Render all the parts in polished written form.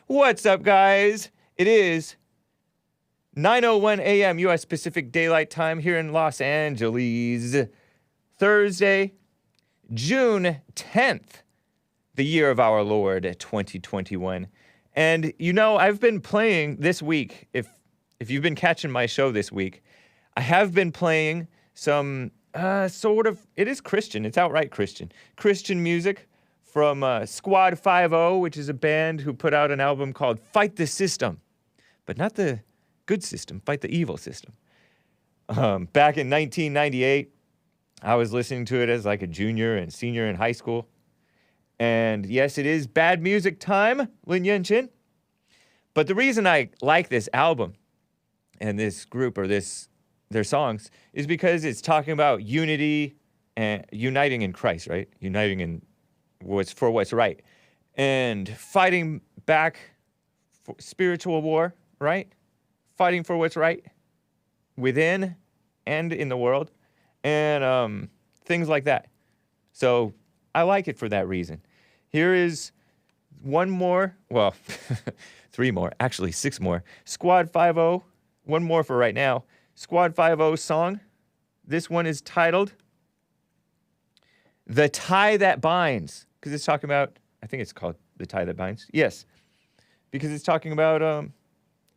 What's up, guys? It is 9:01 a.m. U.S. Pacific Daylight Time here in Los Angeles. Thursday, June 10th, the year of our Lord, 2021. And, you know, I've been playing this week, if you've been catching my show this week, I have been playing some it is Christian, it's outright Christian music from Squad 5-0, which is a band who put out an album called Fight the System. But not the good system, fight the evil system. Back in 1998, I was listening to it as like a junior and senior in high school. And yes, it is bad music time, Lin Yen Chin. But the reason I like this album and this group or their songs is because it's talking about unity and uniting in Christ, right? Uniting in what's right. And fighting back for spiritual war, right? Fighting for what's right within and in the world. And things like that. So I like it for that reason. Here is one more, well, 3 more, actually 6 more. Squad 5-0, one more for right now. Squad 5-0 song. This one is titled The Tie That Binds. Because it's talking about, I think it's called The Tie That Binds. Yes. Because it's talking about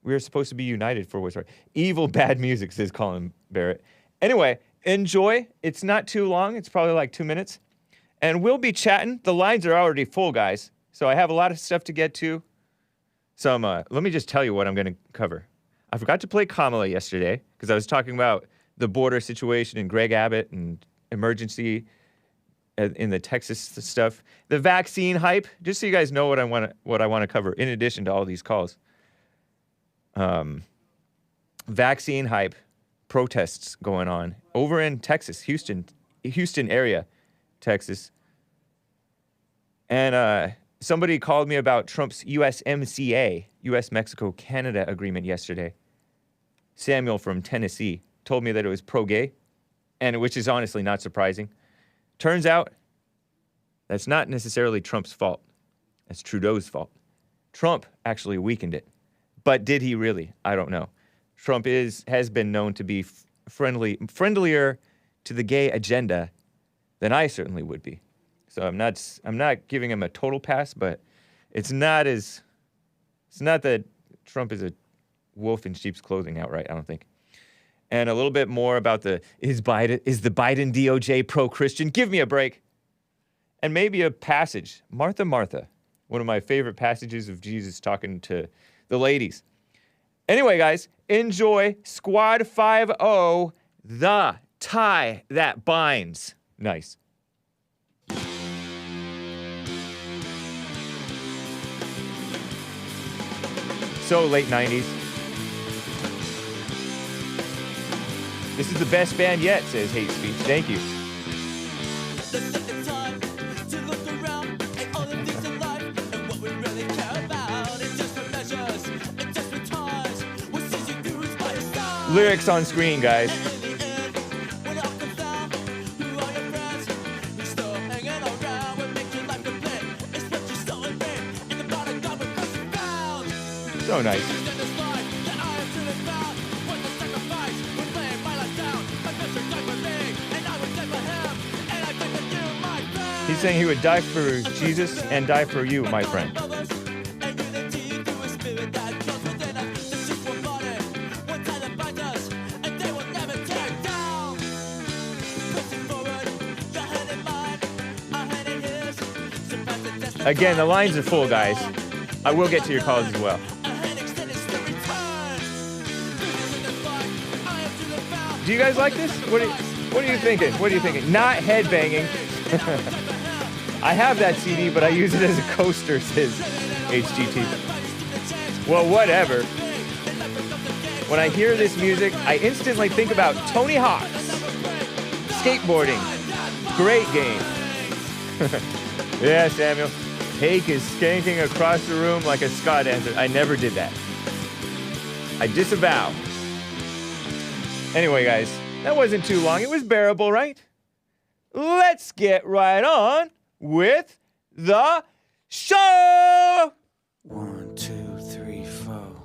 we are supposed to be united for what's right. Evil, bad music, says Colin Barrett. Anyway, enjoy. It's not too long. It's probably like 2 minutes. And we'll be chatting. The lines are already full, guys. So I have a lot of stuff to get to. Let me just tell you what I'm going to cover. I forgot to play Kamala yesterday because I was talking about the border situation and Greg Abbott and emergency in the Texas stuff. The vaccine hype, just so you guys know what I want to cover in addition to all these calls. Vaccine hype, protests going on over in Texas, Houston area, Texas. And somebody called me about Trump's USMCA, US-Mexico-Canada agreement yesterday. Samuel from Tennessee told me that it was pro-gay, and which is honestly not surprising. Turns out that's not necessarily Trump's fault. That's Trudeau's fault. Trump actually weakened it. But did he really? I don't know. Trump has been known to be friendlier to the gay agenda than I certainly would be. So I'm not giving him a total pass, but it's not that Trump is a wolf in sheep's clothing outright, I don't think. And a little bit more about is the Biden DOJ pro-Christian? Give me a break. And maybe a passage, Martha, Martha, one of my favorite passages of Jesus talking to the ladies. Anyway, guys, enjoy Squad 5-0, The Tie That Binds. Nice. So late 90s. This is the best band yet, says Hate Speech. Thank you. Lyrics on screen, guys. So nice. He's saying he would die for Jesus and die for you, my friend. Again, the lines are full, guys. I will get to your calls as well. Do you guys like this? What are you thinking? What are you thinking? Not headbanging. I have that CD, but I use it as a coaster, says HGT. Well, whatever. When I hear this music, I instantly think about Tony Hawk's skateboarding. Great game. Yeah, Samuel. Hake is skanking across the room like a ska dancer. I never did that. I disavow. Anyway, guys, that wasn't too long. It was bearable, right? Let's get right on with the show. 1, 2, 3, 4.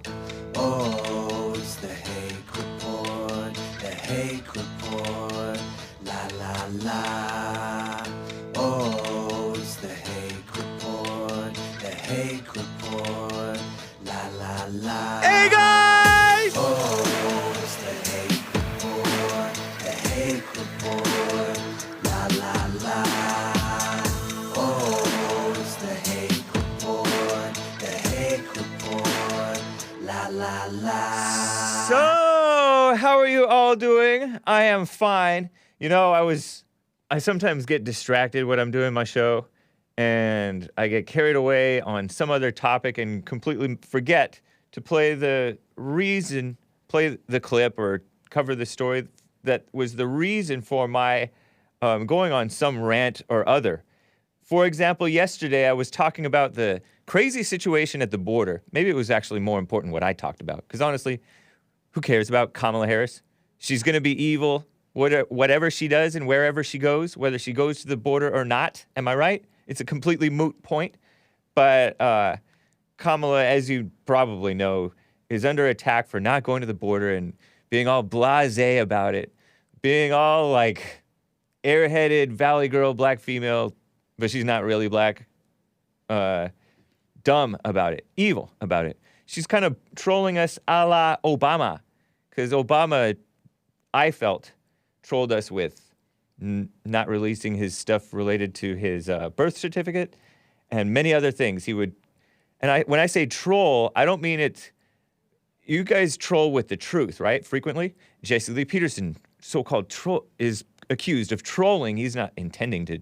Oh, it's the Hake Report. The Hake Report. La la la. Oh, it's the Hake Report. The Hake Report. La la la. Hey guys! Oh, it's the Hake Report. The Hake Report. La la la. Oh, it's the Hake Report. The Hake Report. La la la. So, how are you all doing? I am fine. You know, I sometimes get distracted when I'm doing my show, and I get carried away on some other topic and completely forget to play the clip or cover the story that was the reason for my going on some rant or other. For example, yesterday I was talking about the crazy situation at the border. Maybe it was actually more important what I talked about, because honestly, who cares about Kamala Harris? She's going to be evil, whatever she does and wherever she goes, whether she goes to the border or not. Am I right? It's a completely moot point. But Kamala, as you probably know, is under attack for not going to the border and being all blasé about it, being all like airheaded valley girl, black female, but she's not really black, dumb about it, evil about it. She's kind of trolling us a la Obama, because Obama, I felt, trolled us with not releasing his stuff related to his birth certificate and many other things. He would, and when I say troll, I don't mean it. You guys troll with the truth, right? Frequently, Jesse Lee Peterson, so-called troll, is accused of trolling. He's not intending to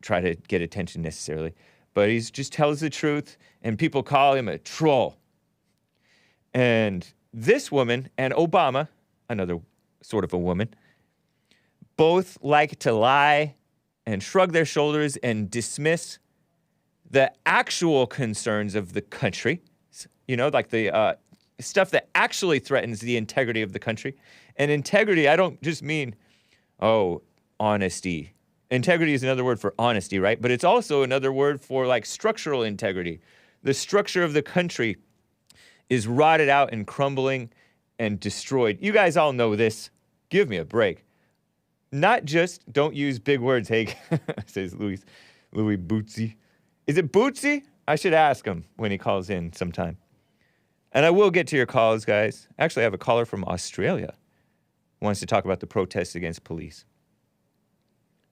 try to get attention necessarily, but he just tells the truth, and people call him a troll. And this woman and Obama, another sort of a woman, both like to lie and shrug their shoulders and dismiss the actual concerns of the country, you know, like the stuff that actually threatens the integrity of the country. And integrity, I don't just mean, honesty. Integrity is another word for honesty, right? But it's also another word for like structural integrity. The structure of the country is rotted out and crumbling and destroyed. You guys all know this. Give me a break. Not just, don't use big words, Hake, says Louis Bootsy. Is it Bootsy? I should ask him when he calls in sometime. And I will get to your calls, guys. Actually, I have a caller from Australia who wants to talk about the protests against police.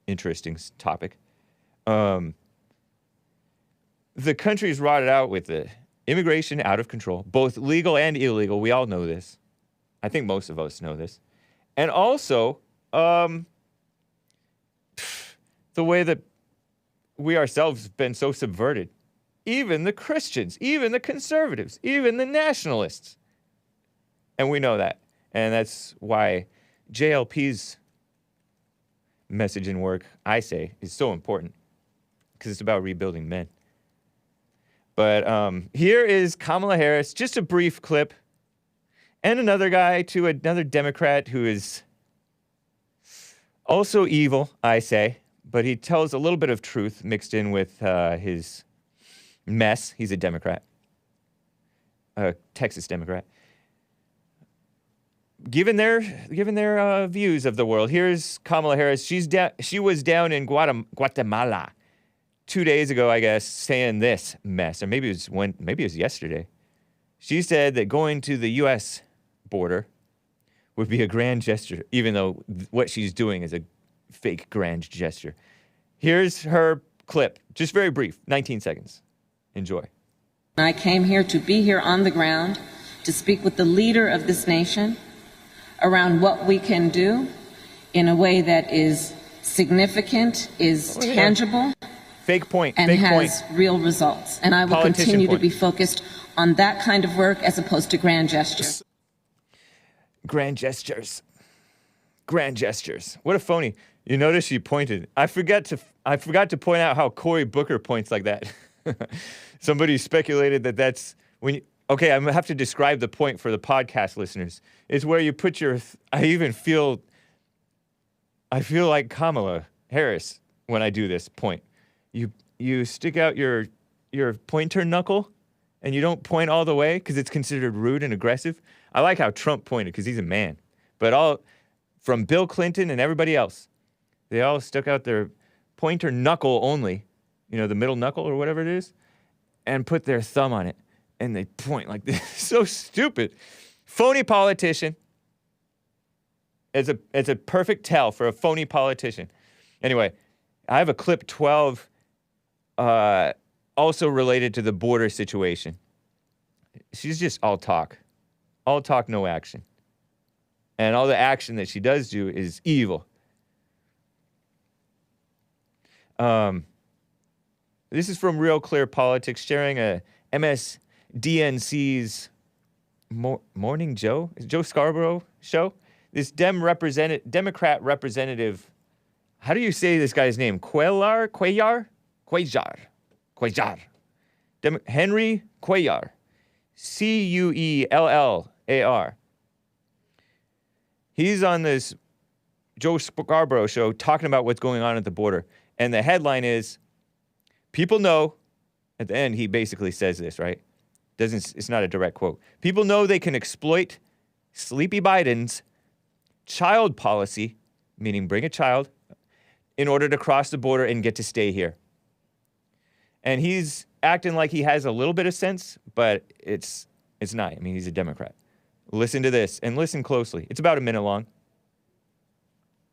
Interesting topic. The country's rotted out with the immigration out of control, both legal and illegal. We all know this. I think most of us know this. And also, the way that we ourselves have been so subverted. Even the Christians, even the conservatives, even the nationalists. And we know that. And that's why JLP's message and work, I say, is so important. Because it's about rebuilding men. But here is Kamala Harris, just a brief clip. And another Democrat who is also evil, I say. But he tells a little bit of truth mixed in with his mess. He's a Democrat. A Texas Democrat. Given their views of the world, here's Kamala Harris. She was down in Guatemala 2 days ago, I guess, saying this mess, or maybe it was yesterday. She said that going to the U.S. border would be a grand gesture, even though what she's doing is a fake grand gesture. Here's her clip, just very brief, 19 seconds. Enjoy. I came here to be here on the ground to speak with the leader of this nation around what we can do in a way that is significant, is tangible, fake point, and fake has point. Real results. And I will continue to be focused on that kind of work as opposed to grand gestures. Grand gestures. Grand gestures. What a phony. You notice she pointed. I forgot to point out how Cory Booker points like that. Somebody speculated that that's when you, okay, I'm gonna have to describe the point for the podcast listeners. It's where you put your I feel like Kamala Harris when I do this point. You stick out your your pointer knuckle and you don't point all the way because it's considered rude and aggressive. I like how Trump pointed because he's a man. But all from Bill Clinton and everybody else, they all stuck out their pointer knuckle only, the middle knuckle or whatever it is, and put their thumb on it. And they point like this. So stupid. Phony politician. It's a perfect tell for a phony politician. Anyway, I have a clip 12 also related to the border situation. She's just all talk. All talk, no action. And all the action that she does do is evil. This is from Real Clear Politics, sharing a MSDNC's Morning Joe Scarborough show. This Democrat representative, how do you say this guy's name? Cuellar? Henry Cuellar. Cuellar. He's on this Joe Scarborough show talking about what's going on at the border. And the headline is, people know, at the end he basically says this, right? It's not a direct quote. People know they can exploit Sleepy Biden's child policy, meaning bring a child, in order to cross the border and get to stay here. And he's acting like he has a little bit of sense, but it's not. I mean, he's a Democrat. Listen to this, and listen closely. It's about a minute long.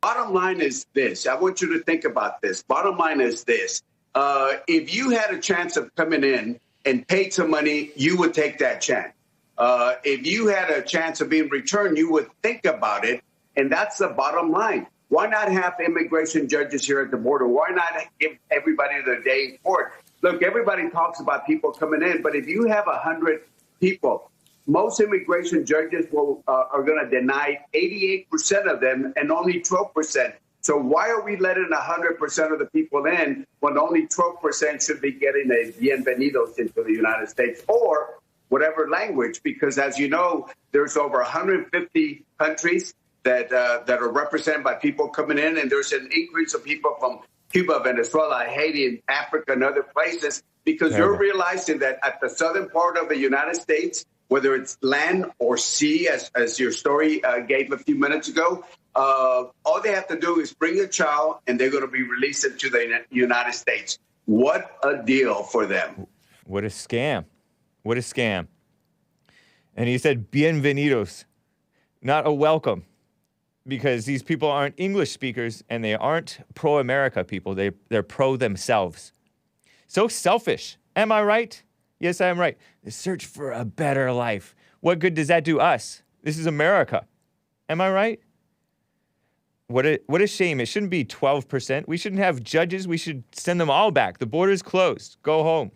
Bottom line is this. I want you to think about this. Bottom line is this. If you had a chance of coming in and paid some money, you would take that chance. If you had a chance of being returned, you would think about it. And that's the bottom line. Why not have immigration judges here at the border? Why not give everybody their day in court? Look, everybody talks about people coming in, but if you have 100 people, most immigration judges are going to deny 88% of them and only 12%. So why are we letting 100% of the people in when only 12% should be getting a bienvenidos into the United States or whatever language? Because as you know, there's over 150 countries that are represented by people coming in, and there's an increase of people from Cuba, Venezuela, Haiti, and Africa, and other places, because you're realizing that at the southern part of the United States, whether it's land or sea, as your story gave a few minutes ago, all they have to do is bring a child, and they're going to be released into the United States. What a deal for them. What a scam. What a scam. And he said, bienvenidos, not a welcome. Because these people aren't English speakers and they aren't pro-America people. They're pro themselves. So selfish. Am I right? Yes, I am right. The search for a better life. What good does that do us? This is America. Am I right? What a shame. It shouldn't be 12%. We shouldn't have judges. We should send them all back. The border's closed. Go home.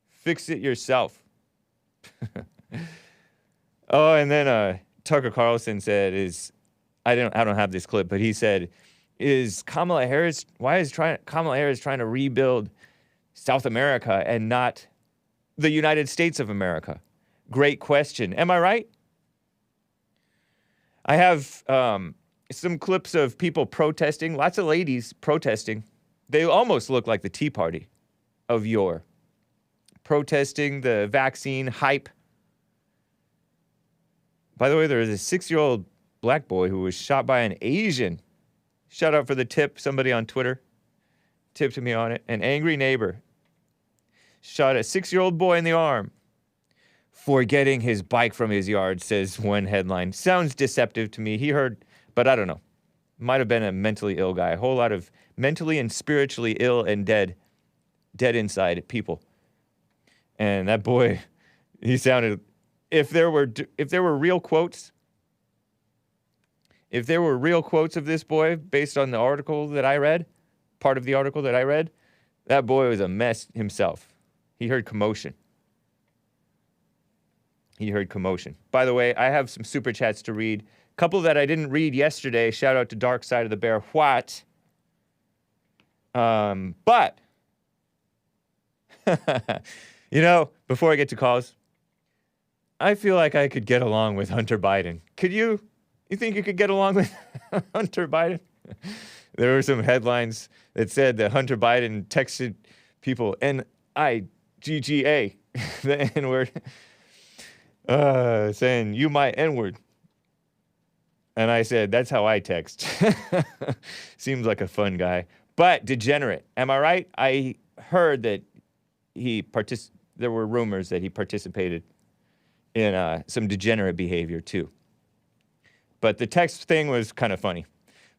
Fix it yourself. Oh, and then Tucker Carlson said I don't have this clip, but he said, Kamala Harris trying to rebuild South America and not the United States of America? Great question. Am I right? I have some clips of people protesting, lots of ladies protesting. They almost look like the Tea Party of yore. Protesting the vaccine hype. By the way, there was a 6-year-old black boy who was shot by an Asian. Shout out for the tip. Somebody on Twitter tipped me on it. An angry neighbor shot a 6-year-old boy in the arm for getting his bike from his yard, says one headline. Sounds deceptive to me. He heard, but I don't know. Might have been a mentally ill guy. A whole lot of mentally and spiritually ill and dead inside people. And that boy, he sounded, if there were real quotes, of this boy based on the article that I read, part of the article that I read, that boy was a mess himself. He heard commotion. By the way, I have some super chats to read. A couple that I didn't read yesterday. Shout out to Dark Side of the Bear. What? But, before I get to calls, I feel like I could get along with Hunter Biden. Could you? You think you could get along with Hunter Biden? There were some headlines that said that Hunter Biden texted people, and I GGA, the N-word, saying, you my N-word. And I said, that's how I text. Seems like a fun guy. But degenerate. Am I right? I heard that there were rumors that he participated in some degenerate behavior too. But the text thing was kind of funny.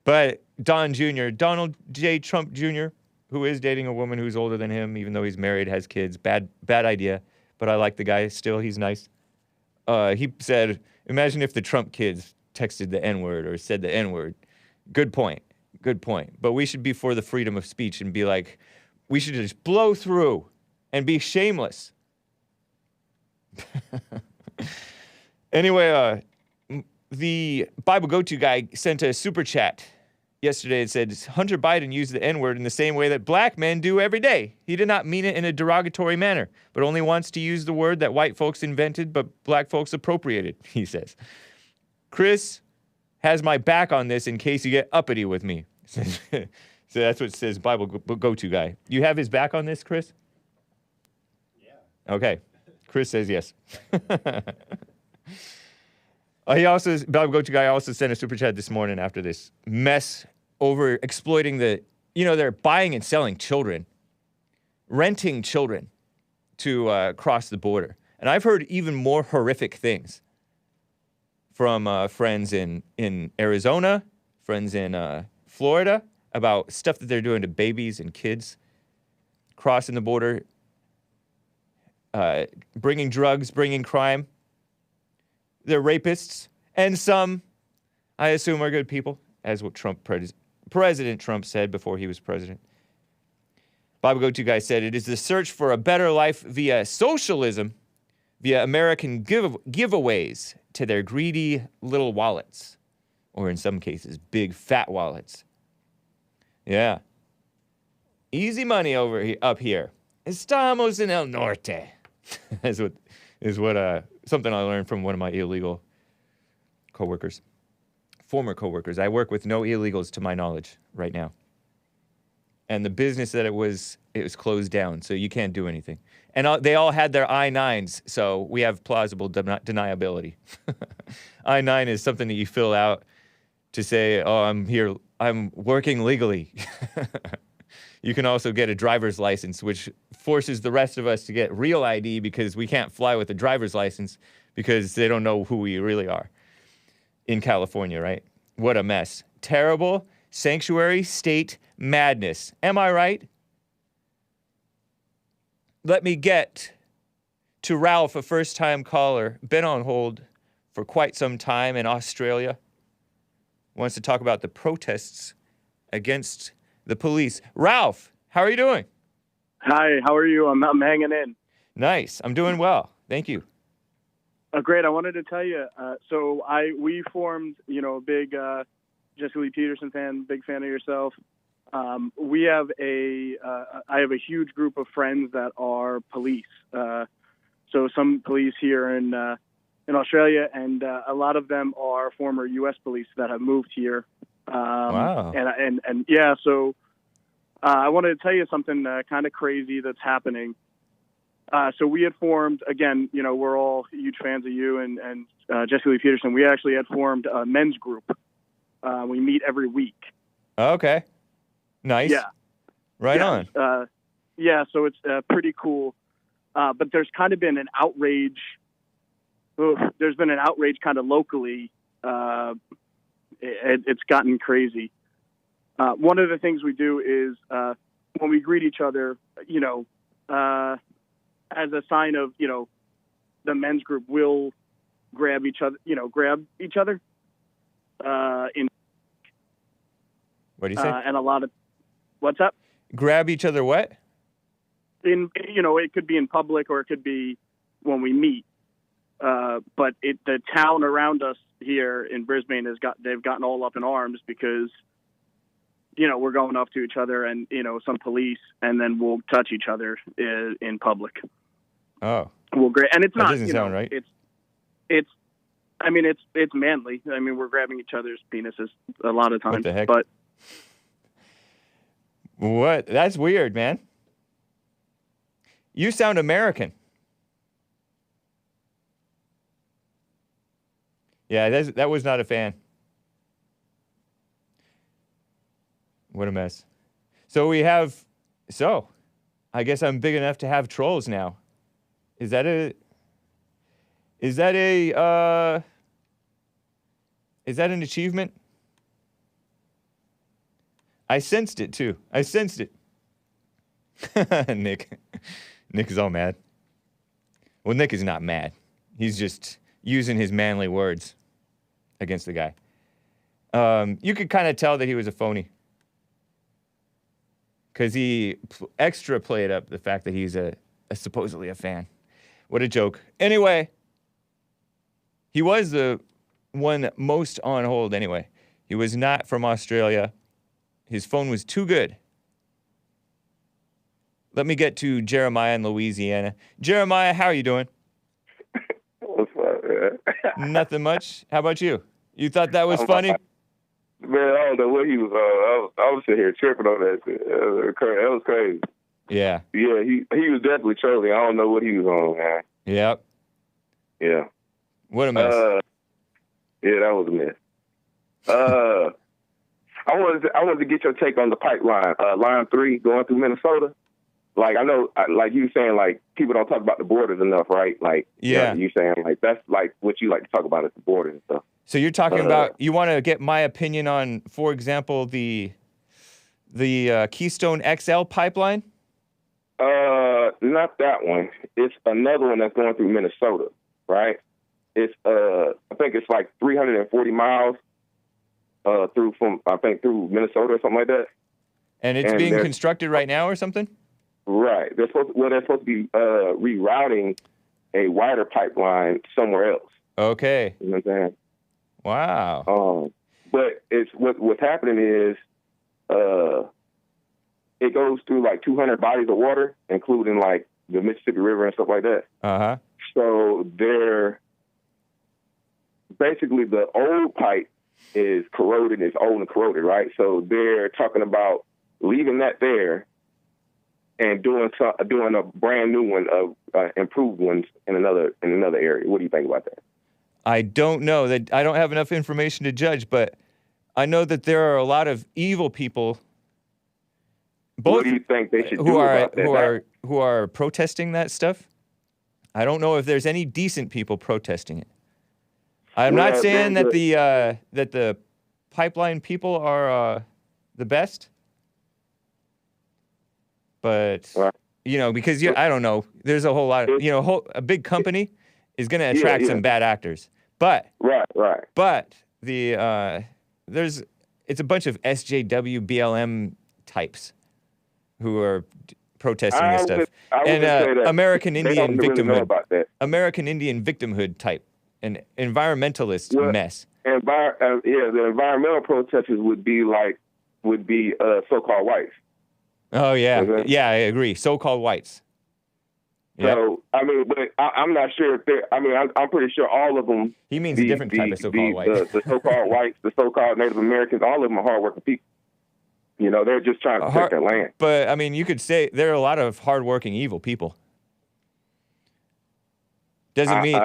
But Donald J. Trump Jr., who is dating a woman who's older than him, even though he's married, has kids, bad idea. But I like the guy still. He's nice. He said, imagine if the Trump kids texted the N-word or said the N-word. Good point. But we should be for the freedom of speech and be like, we should just blow through and be shameless. Anyway, the Bible Go-To guy sent a super chat yesterday. It said, Hunter Biden used the N-word in the same way that black men do every day. He did not mean it in a derogatory manner, but only wants to use the word that white folks invented but black folks appropriated, he says. Chris has my back on this in case you get uppity with me. So that's what it says, Bible Go-To guy. You have his back on this, Chris? Yeah. Okay. Chris says yes. Bible Go-To guy also sent a super chat this morning after this mess over exploiting they're buying and selling children, renting children to cross the border. And I've heard even more horrific things from friends in Arizona, friends in Florida, about stuff that they're doing to babies and kids crossing the border, bringing drugs, bringing crime. They're rapists, and some, I assume, are good people, as what President Trump said before he was president. Bible Go-To guy said, it is the search for a better life via socialism, via American giveaways to their greedy little wallets, or in some cases, big fat wallets. Yeah. Easy money up here. Estamos en el norte. is what something I learned from one of my illegal coworkers, former coworkers. I work with no illegals to my knowledge right now. And the business that it was closed down, so you can't do anything. And they all had their I-9s, so we have plausible deniability. I-9 is something that you fill out to say, oh, I'm here, I'm working legally. You can also get a driver's license, which forces the rest of us to get real ID because we can't fly with a driver's license because they don't know who we really are in California, right? What a mess. Terrible sanctuary state madness. Am I right? Let me get to Ralph, a first-time caller, been on hold for quite some time in Australia. Wants to talk about the protests against the police. Ralph, how are you doing? Hi, how are you? I'm hanging in. Nice. I'm doing well. Thank you. Great. I wanted to tell you, we formed, a big Jesse Lee Peterson fan, big fan of yourself. I have a huge group of friends that are police. So some police here in Australia, and a lot of them are former U.S. police that have moved here. Wow. And yeah, so I wanted to tell you something kind of crazy that's happening. So we had formed, again, we're all huge fans of you and Jesse Lee Peterson. We actually had formed a men's group. We meet every week. Okay. Nice. Yeah. Right on. So it's pretty cool. But there's kind of been an outrage. There's been an outrage kind of locally. It's gotten crazy. One of the things we do is when we greet each other, as a sign of, the men's group will grab each other. What do you say? And a lot of, what's up? Grab each other what? It could be in public or it could be when we meet. But the town around us here in Brisbane they've gotten all up in arms because, we're going up to each other and, some police, and then we'll touch each other in public. Oh. Well, great. And it's that not, doesn't sound right. It's manly. I mean, we're grabbing each other's penises a lot of times. What the heck? But what? That's weird, man. You sound American. Yeah, that was not a fan. What a mess. So I guess I'm big enough to have trolls now. Is that an achievement? I sensed it too. I sensed it. Nick is all mad. Well, Nick is not mad. He's just using his manly words against the guy. You could kind of tell that he was a phony. Because he extra played up the fact that he's supposedly a fan. What a joke. Anyway, he was the one most on hold anyway. He was not from Australia. His phone was too good. Let me get to Jeremiah in Louisiana. Jeremiah, how are you doing? What's up, man? Nothing much. How about you? You thought that was funny? Man, I don't know what he was on. I was sitting here tripping on that shit. That was crazy. Yeah. Yeah, he was definitely trolling. I don't know what he was on, man. Yep. Yeah. What a mess. Yeah, that was a mess. I wanted to get your take on the pipeline, Line 3 going through Minnesota. Like, I know, like you were saying, like, people don't talk about the borders enough, right? Like, yeah. You saying, like, that's like what you like to talk about is the borders and stuff. So you're talking about, you want to get my opinion on, for example, the Keystone XL Pipeline? Not that one. It's another one that's going through Minnesota, right? It's I think it's like 340 miles through Minnesota or something like that. And it's being constructed right now or something? Right. They're supposed to be rerouting a wider pipeline somewhere else. Okay. You know what I'm saying? Wow. But it's what's happening is it goes through like 200 bodies of water, including like the Mississippi River and stuff like that. Uh-huh. So they're basically, the old pipe is corroded, it's old and corroded, right? So they're talking about leaving that there and doing a brand new one, improved ones in another area. What do you think about that? I don't know. I don't have enough information to judge, but I know that there are a lot of evil people. What do you think they should do about that? Who are protesting that stuff? I don't know if there's any decent people protesting it. I'm not saying that the pipeline people are the best, but because I don't know. There's a whole lot of a big company is going to attract some bad actors, but right. But it's a bunch of SJW BLM types who are protesting this stuff, and American Indian victimhood, American Indian victimhood type, an environmentalist mess. The environmental protesters would be so-called whites. Oh yeah, yeah, I agree. So-called whites. So yep. But I'm not sure if they're. I'm pretty sure all of them. He means a different type of so-called whites. The so-called whites, the so-called Native Americans, all of them are hardworking people. They're just trying to protect their land. But you could say there are a lot of hardworking evil people. Doesn't mean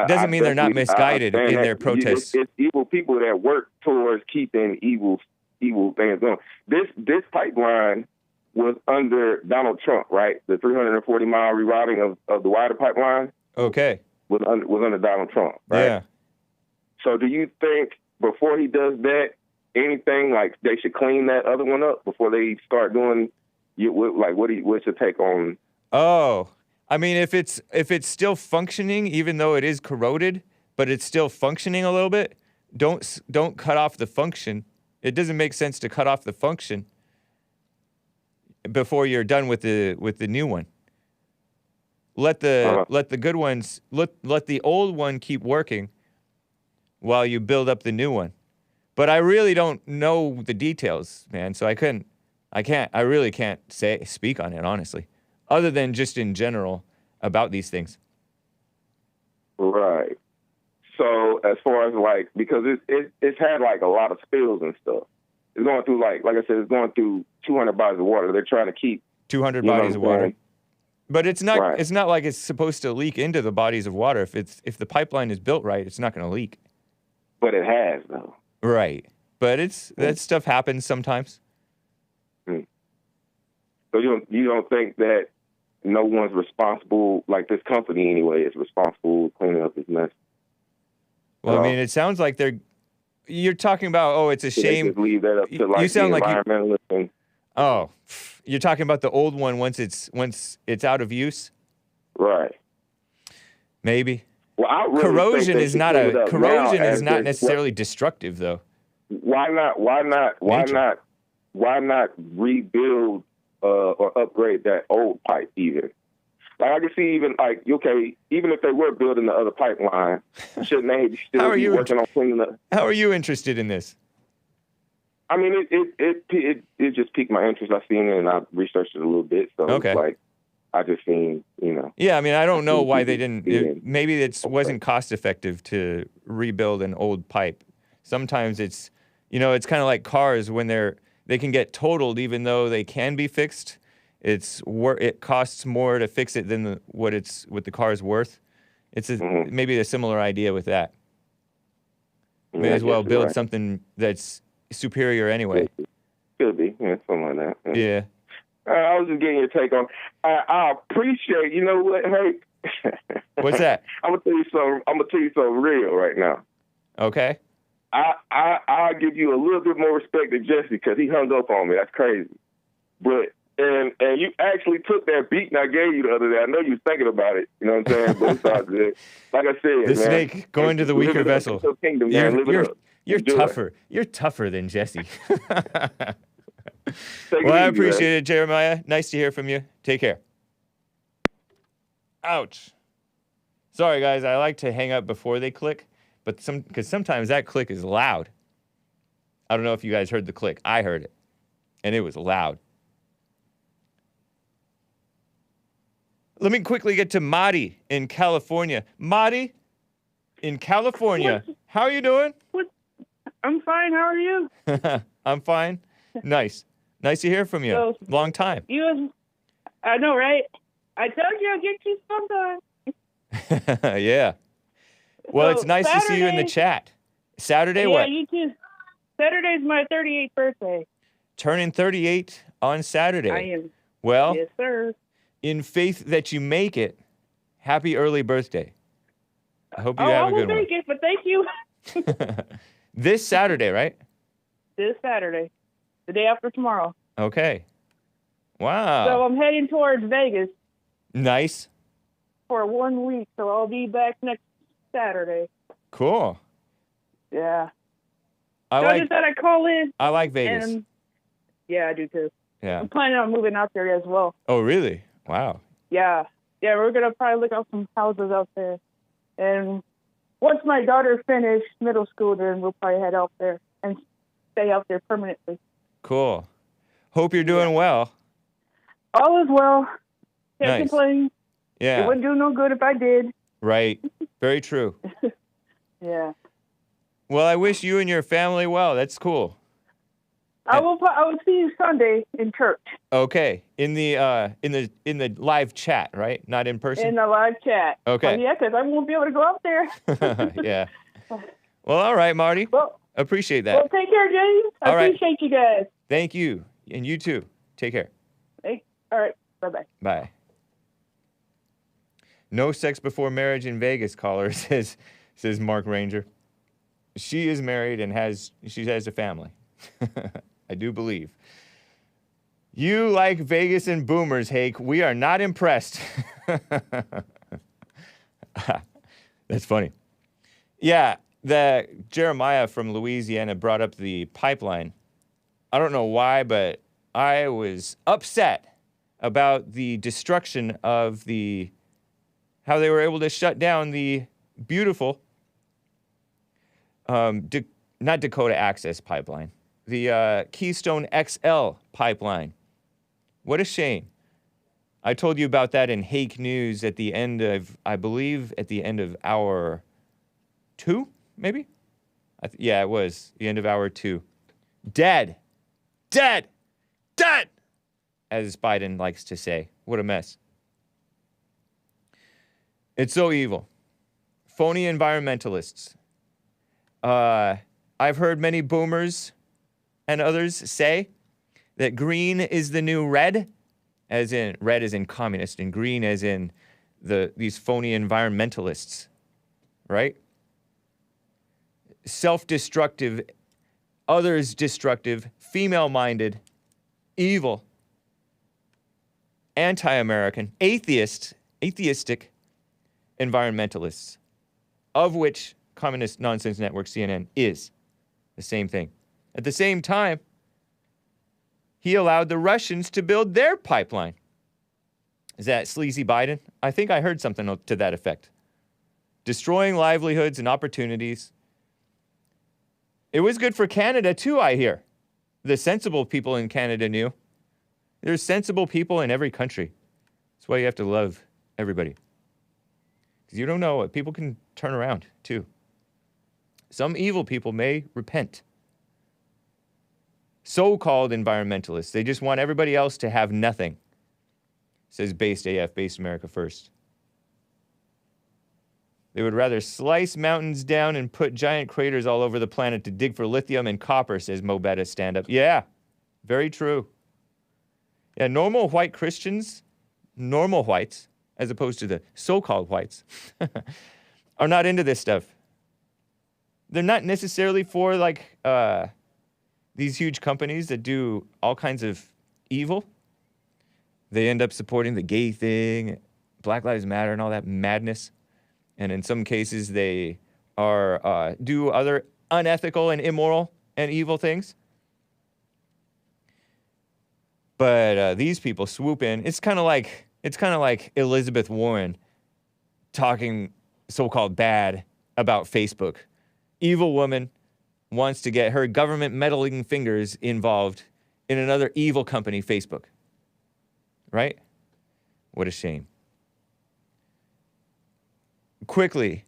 they're not misguided in their protests. It's evil people that work towards keeping evil things going. This pipeline was under Donald Trump, right? The 340-mile rerouting of the wider pipeline. Okay. Was under Donald Trump, right? Yeah. So do you think before he does that, anything like they should clean that other one up before they start doing? What's your take on? Oh, if it's still functioning, even though it is corroded, but it's still functioning a little bit, don't cut off the function. It doesn't make sense to cut off the function before you're done with the new one. Let the good ones let the old one keep working while you build up the new one. But I really don't know the details, man. So I really can't speak on it honestly, other than just in general about these things. Right. So as far as because it's had a lot of spills and stuff. It's going through like I said, it's going through 200 bodies of water. They're trying to keep 200 bodies of water. But it's not. Right. It's not like it's supposed to leak into the bodies of water. If the pipeline is built right, it's not going to leak. But it has, though. Right. But that stuff happens sometimes. So you don't think that no one's responsible, like this company anyway, is responsible for cleaning up this mess? Well, I mean, it sounds like you're talking about, oh, it's a So they shame. just leave that up to like You sound the like environmentalists and oh, you're talking about the old one once it's out of use? right. Maybe. Well, I really Corrosion think they is should not clean it up corrosion now is as not this- necessarily destructive though. Why not rebuild or upgrade that old pipe either? Like I can see even even if they were building the other pipeline, shouldn't they still be working on cleaning up? How are you interested in this? I mean, it just piqued my interest. I seen it and I researched it a little bit. So Okay. it's like I just seen, Yeah, I mean, I don't know why they didn't. Yeah. Maybe it wasn't cost effective to rebuild an old pipe. Sometimes it's, it's kind of like cars when they can get totaled even though they can be fixed. It costs more to fix it than what the car is worth. It's maybe a similar idea with that. May as well build something that's superior anyway. Could be, something like that. Yeah. I was just getting your take on. I appreciate. You know what? Hey, What's that? I'm gonna tell you something real right now. Okay. I'll give you a little bit more respect than Jesse because he hung up on me. That's crazy. But and you actually took that beating I gave you the other day. I know you was thinking about it. You know what I'm saying? But it's all good. Like I said, The snake going to the weaker vessel. Kingdom, man. You're tougher. You're tougher than Jesse. Well, I appreciate it, Jeremiah. Nice to hear from you. Take care. Ouch. Sorry, guys. I like to hang up before they click, but because sometimes that click is loud. I don't know if you guys heard the click. I heard it, and it was loud. Let me quickly get to Madi in California. Madi in California. How are you doing? I'm fine. How are you? I'm fine. Nice. Nice to hear from you. So, Long time. I know, right? I told you I'd get you sometime. Yeah. Well, So, it's nice to see you in the Saturday- chat. Saturday, Yeah, what? you too. Saturday's my 38th birthday. Turning 38 on Saturday. I am. Well, Yes, sir. in faith that you make it, happy early birthday. I hope you I have a will good make it, but thank you. one. This Saturday, right? This Saturday, the day after tomorrow. Okay. Wow. So I'm heading towards Vegas Nice. for 1 week, so I'll be back next Saturday. Cool. Yeah. I So I just thought I'd call in. like Vegas. And yeah, I do too. Yeah. I'm planning on moving out there as well. Oh, really? Wow. Yeah, we're gonna probably look up some houses out there, and once my daughter finishes middle school, then we'll probably head out there and stay out there permanently. Cool. Hope you're doing well. All is well. Can't Nice. complain. It Yeah. wouldn't do no good if I did. Right. Very true. Yeah. Well, I wish you and your family well. That's cool. I will see you Sunday in church Okay. In the live chat, right? Not in person. in the live chat. Okay. Yeah, because I won't be able to go out there. Yeah. Well, all right, Marty. Well, Appreciate that. well, take care, James. I All right. appreciate you guys. Thank you. And you too. Take care. Hey, all right. Bye-bye. Bye. No sex before marriage in Vegas, caller, says Mark Ranger. She is married and she has a family. I do believe. You like Vegas and boomers, Hake. We are not impressed. That's funny. Yeah, the Jeremiah from Louisiana brought up the pipeline. I don't know why, but I was upset about the destruction of how they were able to shut down the beautiful, not Dakota Access Pipeline, the Keystone XL Pipeline. What a shame. I told you about that in Hake News at the end of, I believe, at the end of hour 2, maybe? Yeah, it was the end of hour 2. Dead. Dead. Dead! As Biden likes to say. What a mess. It's so evil. Phony environmentalists. I've heard many boomers and others say that green is the new red, as in red as in communist, and green as in these phony environmentalists, right? Self-destructive, others-destructive, female-minded, evil, anti-American, atheistic environmentalists, of which Communist Nonsense Network, CNN, is the same thing. At the same time, he allowed the Russians to build their pipeline. Is that sleazy Biden? I think I heard something to that effect. Destroying livelihoods and opportunities. It was good for Canada too, I hear. The sensible people in Canada knew. There's sensible people in every country. That's why you have to love everybody. Because you don't know, people can turn around too. Some evil people may repent. So-called environmentalists, they just want everybody else to have nothing. Says Based AF, Based America First. They would rather slice mountains down and put giant craters all over the planet to dig for lithium and copper, says Mo Betta Stand Up. Yeah, very true. Yeah, normal white Christians, normal whites, as opposed to the so-called whites, are not into this stuff. They're not necessarily for, like, these huge companies that do all kinds of evil. They end up supporting the gay thing, Black Lives Matter, and all that madness. And in some cases, they are do other unethical and immoral and evil things. But these people swoop in. It's kind of like Elizabeth Warren talking so-called bad about Facebook. Evil woman wants to get her government meddling fingers involved in another evil company, Facebook. Right? What a shame. Quickly,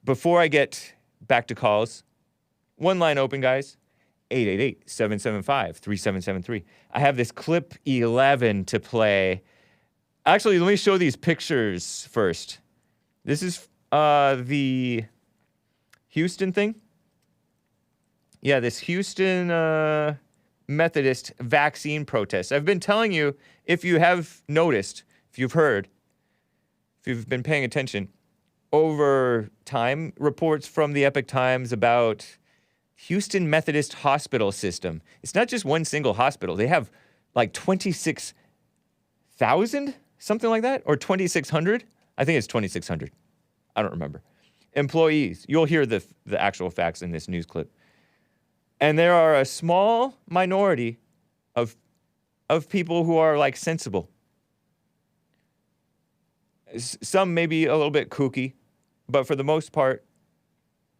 before I get back to calls, one line open, guys. 888-775-3773. I have this clip 11 to play. Actually, let me show these pictures first. This is the Houston thing. Yeah, this Houston Methodist vaccine protest. I've been telling you, if you have noticed, if you've heard, if you've been paying attention, over time, reports from the Epoch Times about Houston Methodist hospital system. It's not just one single hospital. They have like 26,000, something like that, or 2,600. I think it's 2,600. I don't remember. Employees. You'll hear the actual facts in this news clip. And there are a small minority of people who are like sensible. Some may be a little bit kooky, but for the most part,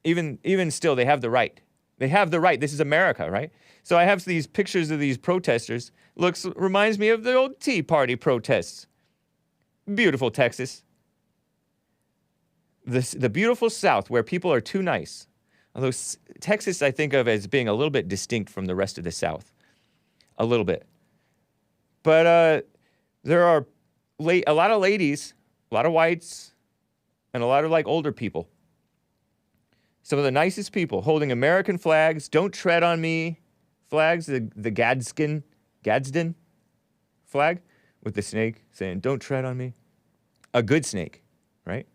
even still, they have the right. They have the right. This is America, right? So I have these pictures of these protesters. Reminds me of the old Tea Party protests. Beautiful Texas. The beautiful South where people are too nice. Although Texas I think of as being a little bit distinct from the rest of the South. A little bit. But there are a lot of ladies, a lot of whites, and a lot of like older people. Some of the nicest people holding American flags, don't tread on me flags, the Gadsden flag with the snake saying, don't tread on me. A good snake, right?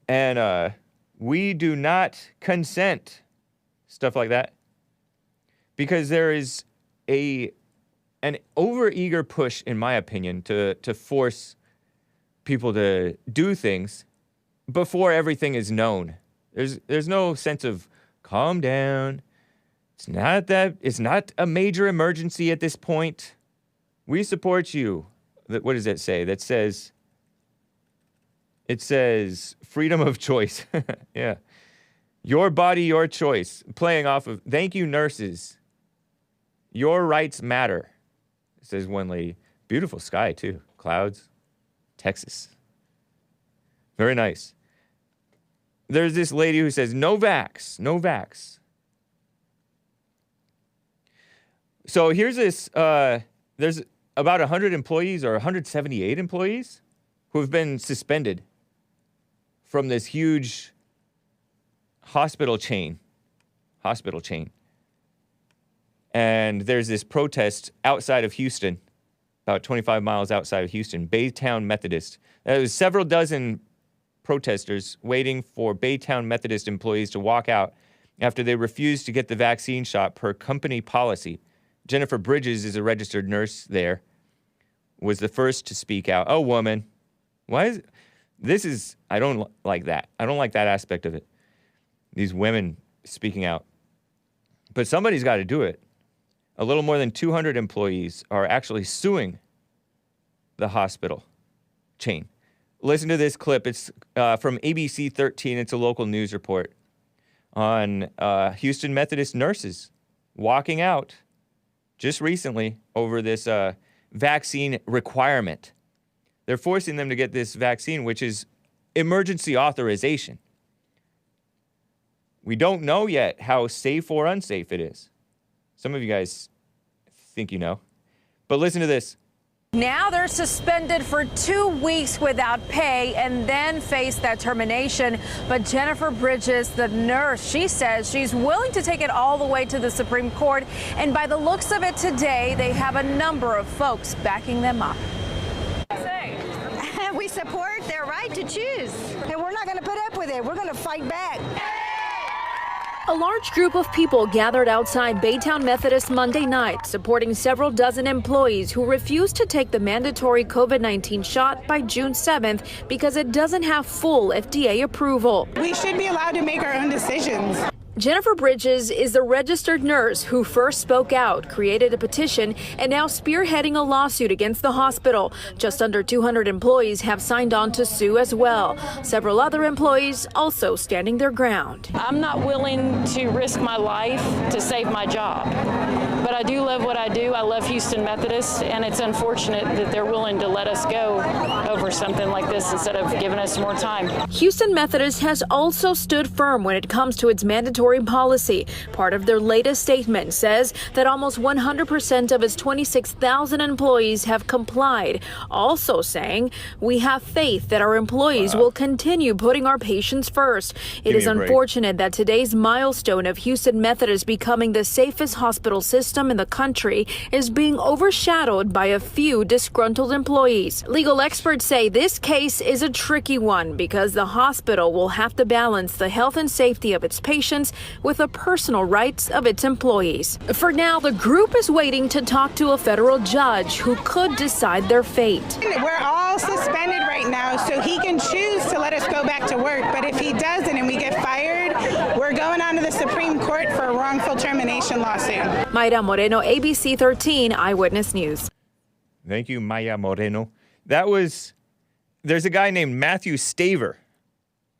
And we do not consent, stuff like that, because there is an overeager push, in my opinion, to force people to do things before everything is known. There's no sense of calm down. It's not a major emergency at this point. We support you. What does that say? It says freedom of choice. Yeah. Your body, your choice. Playing off of, thank you, nurses. Your rights matter, says one lady. Beautiful sky, too. Clouds. Texas. Very nice. There's this lady who says, no vax, no vax. So here's this, there's about 100 employees or 178 employees who have been suspended from this huge hospital chain. And there's this protest outside of Houston, about 25 miles outside of Houston, Baytown Methodist. There was several dozen protesters waiting for Baytown Methodist employees to walk out after they refused to get the vaccine shot per company policy. Jennifer Bridges is a registered nurse there, was the first to speak out. Oh, woman. I don't like that. I don't like that aspect of it. These women speaking out. But somebody's got to do it. A little more than 200 employees are actually suing the hospital chain. Listen to this clip. It's from ABC 13. It's a local news report on Houston Methodist nurses walking out just recently over this vaccine requirement. They're forcing them to get this vaccine, which is emergency authorization. We don't know yet how safe or unsafe it is. Some of you guys think you know. But listen to this. Now they're suspended for 2 weeks without pay and then face that termination. But Jennifer Bridges, the nurse, she says she's willing to take it all the way to the Supreme Court. And by the looks of it today, they have a number of folks backing them up. We support their right to choose. And we're not going to put up with it. We're going to fight back. A large group of people gathered outside Baytown Methodist Monday night, supporting several dozen employees who refused to take the mandatory COVID-19 shot by June 7th because it doesn't have full FDA approval. We should be allowed to make our own decisions. Jennifer Bridges is the registered nurse who first spoke out, created a petition, and now spearheading a lawsuit against the hospital. Just under 200 employees have signed on to sue as well. Several other employees also standing their ground. I'm not willing to risk my life to save my job, but I do love what I do. I love Houston Methodist, and it's unfortunate that they're willing to let us go over something like this instead of giving us more time. Houston Methodist has also stood firm when it comes to its mandatory policy. Part of their latest statement says that almost 100% of its 26,000 employees have complied, also saying, "We have faith that our employees will continue putting our patients first." It is unfortunate that today's milestone of Houston Methodist becoming the safest hospital system in the country is being overshadowed by a few disgruntled employees. Legal experts say this case is a tricky one because the hospital will have to balance the health and safety of its patients with the personal rights of its employees. For now, the group is waiting to talk to a federal judge who could decide their fate. We're all suspended right now, so he can choose to let us go back to work. But if he doesn't and we get fired, we're going on to the Supreme Court for a wrongful termination lawsuit. Mayra Moreno, ABC 13 Eyewitness News. Thank you, Maya Moreno. There's a guy named Matthew Staver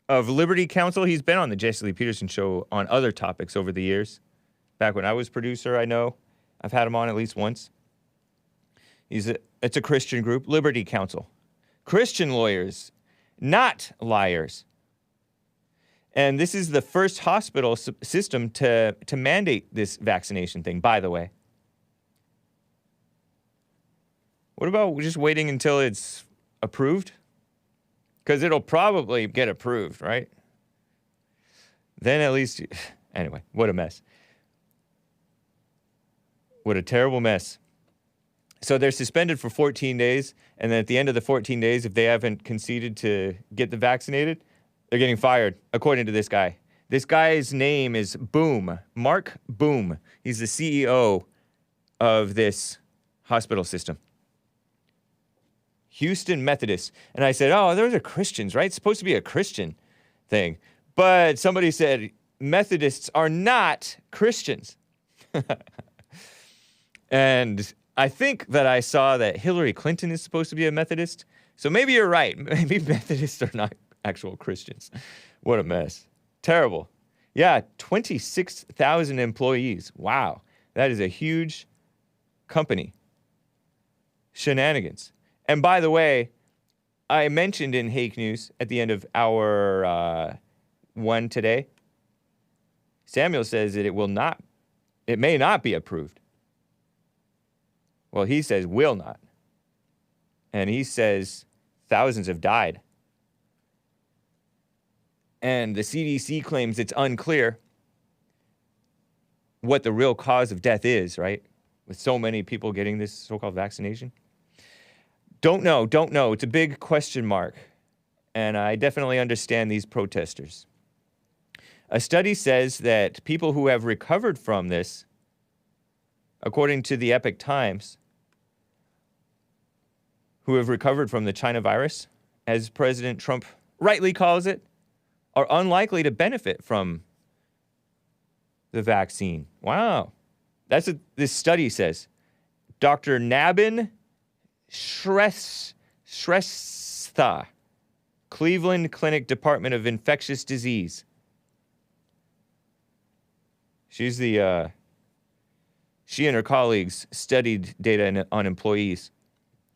of Liberty Counsel. He's been on the Jesse Lee Peterson show on other topics over the years. Back when I was producer, I know. I've had him on at least once. It's a Christian group, Liberty Counsel. Christian lawyers, not liars. And this is the first hospital system to mandate this vaccination thing, by the way. What about just waiting until it's approved? Because it'll probably get approved, right? Then at least... Anyway, what a mess. What a terrible mess. So they're suspended for 14 days, and then at the end of the 14 days, if they haven't conceded to get the vaccinated, they're getting fired, according to this guy. This guy's name is Boom, Mark Boom. He's the CEO of this hospital system. Houston Methodist. And I said, oh, those are Christians, right? It's supposed to be a Christian thing. But somebody said, Methodists are not Christians. And I think that I saw that Hillary Clinton is supposed to be a Methodist. So maybe you're right. Maybe Methodists are not actual Christians. What a mess. Terrible. Yeah, 26,000 employees. Wow. That is a huge company. Shenanigans. And by the way, I mentioned in Hake News at the end of hour 1 today, Samuel says that it may not be approved. Well, he says will not. And he says thousands have died. And the CDC claims it's unclear what the real cause of death is, right? With so many people getting this so-called vaccination. Don't know. It's a big question mark. And I definitely understand these protesters. A study says that people who have recovered from this, according to the Epoch Times, who have recovered from the China virus, as President Trump rightly calls it, are unlikely to benefit from the vaccine. Wow. That's what this study says. Dr. Nabin Shrestha, Cleveland Clinic Department of Infectious Disease. She and her colleagues studied data on employees,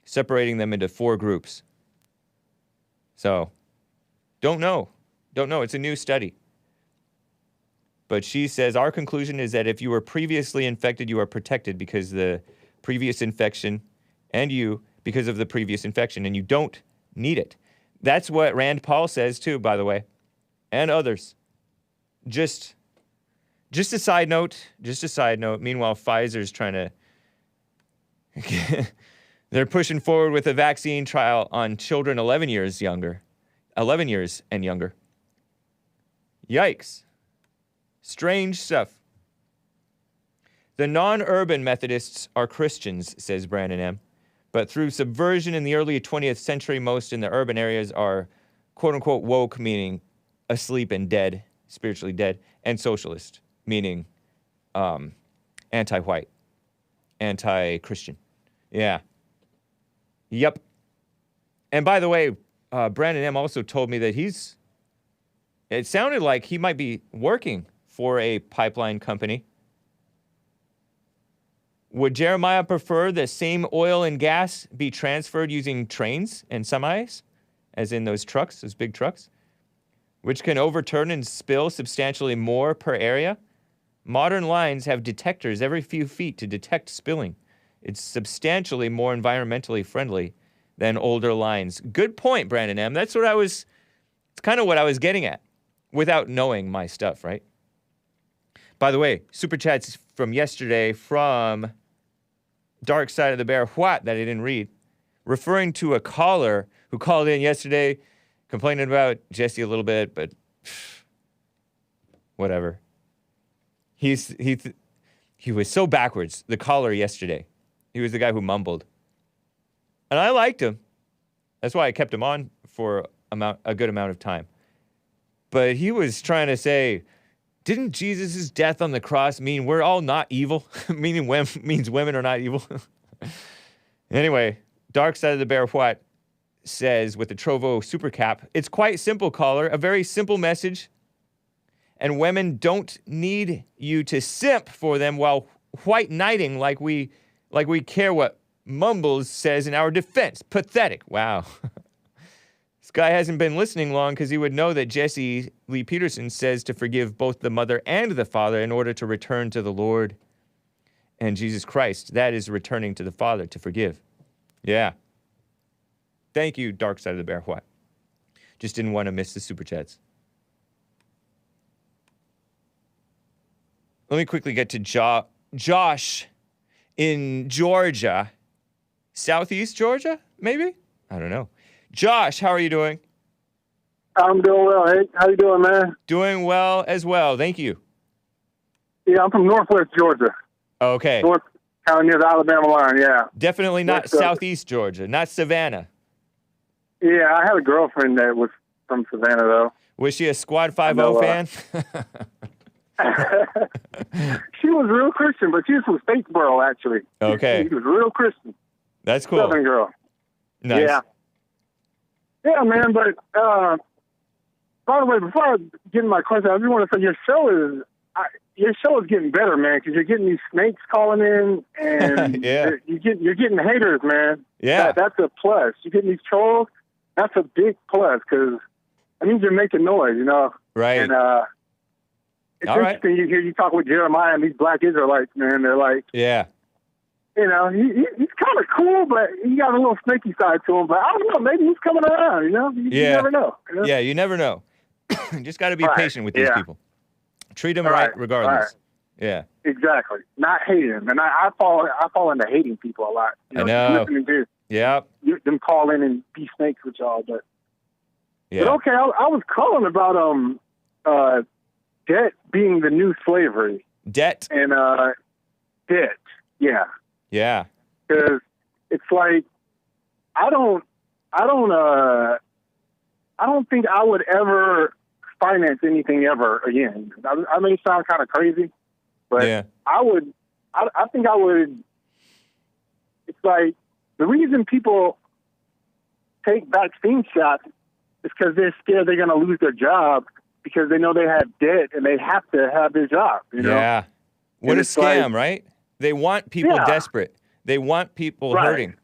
separating them into 4 groups. So, don't know. It's a new study. But she says, our conclusion is that if you were previously infected, you are protected because the previous infection, and you because of the previous infection, and you don't need it. That's what Rand Paul says too, by the way, and others. Just a side note. Meanwhile, Pfizer's trying to... They're pushing forward with a vaccine trial on children 11 years and younger. Yikes. Strange stuff. The non-urban Methodists are Christians, says Brandon M. But through subversion in the early 20th century, most in the urban areas are quote-unquote woke, meaning asleep and dead, spiritually dead, and socialist, meaning anti-white, anti-Christian. Yeah. Yep. And by the way, Brandon M. also told me that it sounded like he might be working for a pipeline company. Would Jeremiah prefer the same oil and gas be transferred using trains and semis, as in those trucks, those big trucks, which can overturn and spill substantially more per area? Modern lines have detectors every few feet to detect spilling. It's substantially more environmentally friendly than older lines. Good point, Brandon M. It's kind of what I was getting at without knowing my stuff, right? By the way, super chats from yesterday from Dark Side of the Bear, what, that I didn't read, referring to a caller who called in yesterday complaining about Jesse a little bit, but whatever. He was so backwards, the caller yesterday. He was the guy who mumbled. And I liked him. That's why I kept him on for a good amount of time. But he was trying to say, didn't Jesus' death on the cross mean we're all not evil? Means women are not evil? Anyway, Dark Side of the Bear What says with the Trovo Super Cap, it's quite simple, caller. A very simple message. And women don't need you to simp for them while white knighting like we care what Mumbles says in our defense. Pathetic. Wow. This guy hasn't been listening long because he would know that Jesse Lee Peterson says to forgive both the mother and the father in order to return to the Lord and Jesus Christ. That is returning to the Father to forgive. Yeah. Thank you, Dark Side of the Bear. What? Just didn't want to miss the super chats. Let me quickly get to Josh in Georgia. Southeast Georgia, maybe? I don't know. Josh, how are you doing? I'm doing well. Hey, how you doing, man? Doing well as well. Thank you. Yeah, I'm from Northwest Georgia. Okay. North, kind of near the Alabama line, yeah. Definitely not Southeast Georgia, not Savannah. Yeah, I had a girlfriend that was from Savannah, though. Was she a Squad 5-0 fan? She was real Christian, but she was from Statesboro, actually. Okay. She was real Christian. That's cool. Southern girl. Nice. Yeah. Yeah, man, but by the way, before I get into my question, I just want to say your show is getting better, man, because you're getting these snakes calling in, and yeah. you're getting haters, man. Yeah. That's a plus. You're getting these trolls, that's a big plus, because that means you're making noise, you know? Right. And it's all interesting, you hear you talk with Jeremiah and these black Israelites, man, they're like... Yeah. you know, he's kind of cool, but he got a little snaky side to him. But I don't know, maybe he's coming around, you know? You never know. You know? Yeah, you never know. You just got to be patient with these people. Treat them right regardless. Right. Yeah. Exactly. Not hate him. And I fall into hating people a lot. You know, I know. Listening to them call in and be snakes with y'all. But okay, I was calling about debt being the new slavery. Debt. And debt. Yeah. Yeah. Because it's like I don't think I would ever finance anything ever again. I may sound kind of crazy, but I would. I think I would. It's like the reason people take vaccine shots is because they're scared they're going to lose their job because they know they have debt and they have to have their job. You know? Yeah. What a scam, right? They want people desperate. They want people hurting.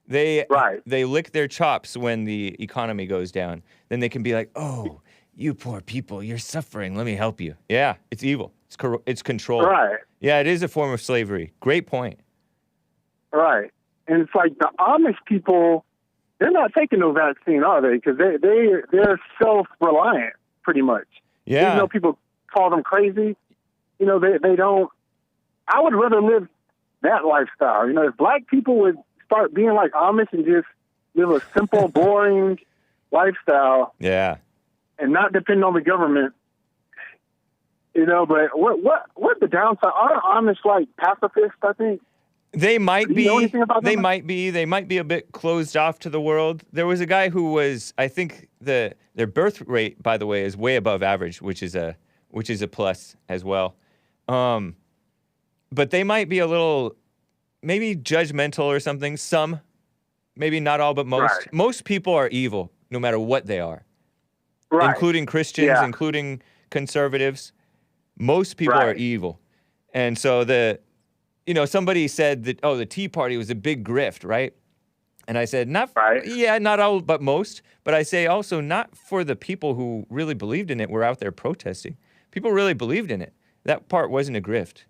They lick their chops when the economy goes down. Then they can be like, "Oh, you poor people, you're suffering. Let me help you." Yeah, it's evil. It's control. Right. Yeah, it is a form of slavery. Great point. Right. And it's like the Amish people, they're not taking no vaccine, are they? Because they're self-reliant, pretty much. Yeah. Even though people call them crazy, you know, they don't. I would rather live that lifestyle. You know, if black people would start being like Amish and just live a simple, boring lifestyle. Yeah. And not depend on the government. You know, but what the downside? Aren't Amish like pacifists, I think? They might be. Do you know anything about they them? might be. They might be a bit closed off to the world. There was a guy who was, I think their birth rate, by the way, is way above average, which is a plus as well. But they might be a little, maybe judgmental or something. Some, maybe not all, but most. Right. Most people are evil, no matter what they are. Right. Including Christians, including conservatives. Most people are evil. And so somebody said that, the Tea Party was a big grift, right? And I said, not all, but most. But I say also not for the people who really believed in it were out there protesting. People really believed in it. That part wasn't a grift.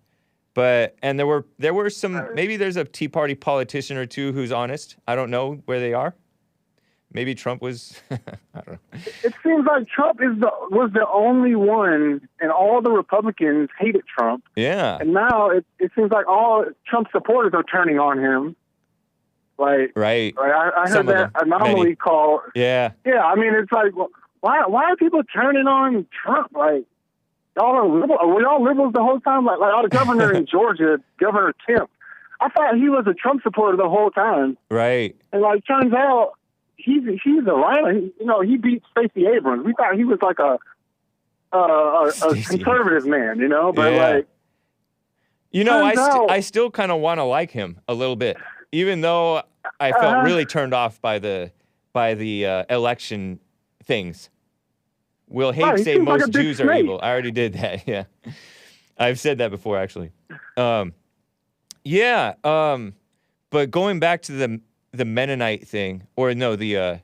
And there were some, maybe there's a Tea Party politician or two who's honest. I don't know where they are. Maybe Trump was, I don't know. It seems like Trump was the only one, and all the Republicans hated Trump. Yeah. And now it seems like all Trump supporters are turning on him. Like, right. I heard that anomaly call. Yeah. Yeah, I mean, it's like, why are people turning on Trump? Like, y'all are liberal. Were y'all liberals the whole time? Like our governor in Georgia, Governor Kemp, I thought he was a Trump supporter the whole time. Right. And turns out, he's a rhino. He beat Stacey Abrams. We thought he was like a conservative man, but I still kind of want to like him a little bit, even though I felt really turned off by the election things. Will Hake say most like Jews are evil? I already did that. Yeah, I've said that before actually. But going back to the Mennonite thing, or no, the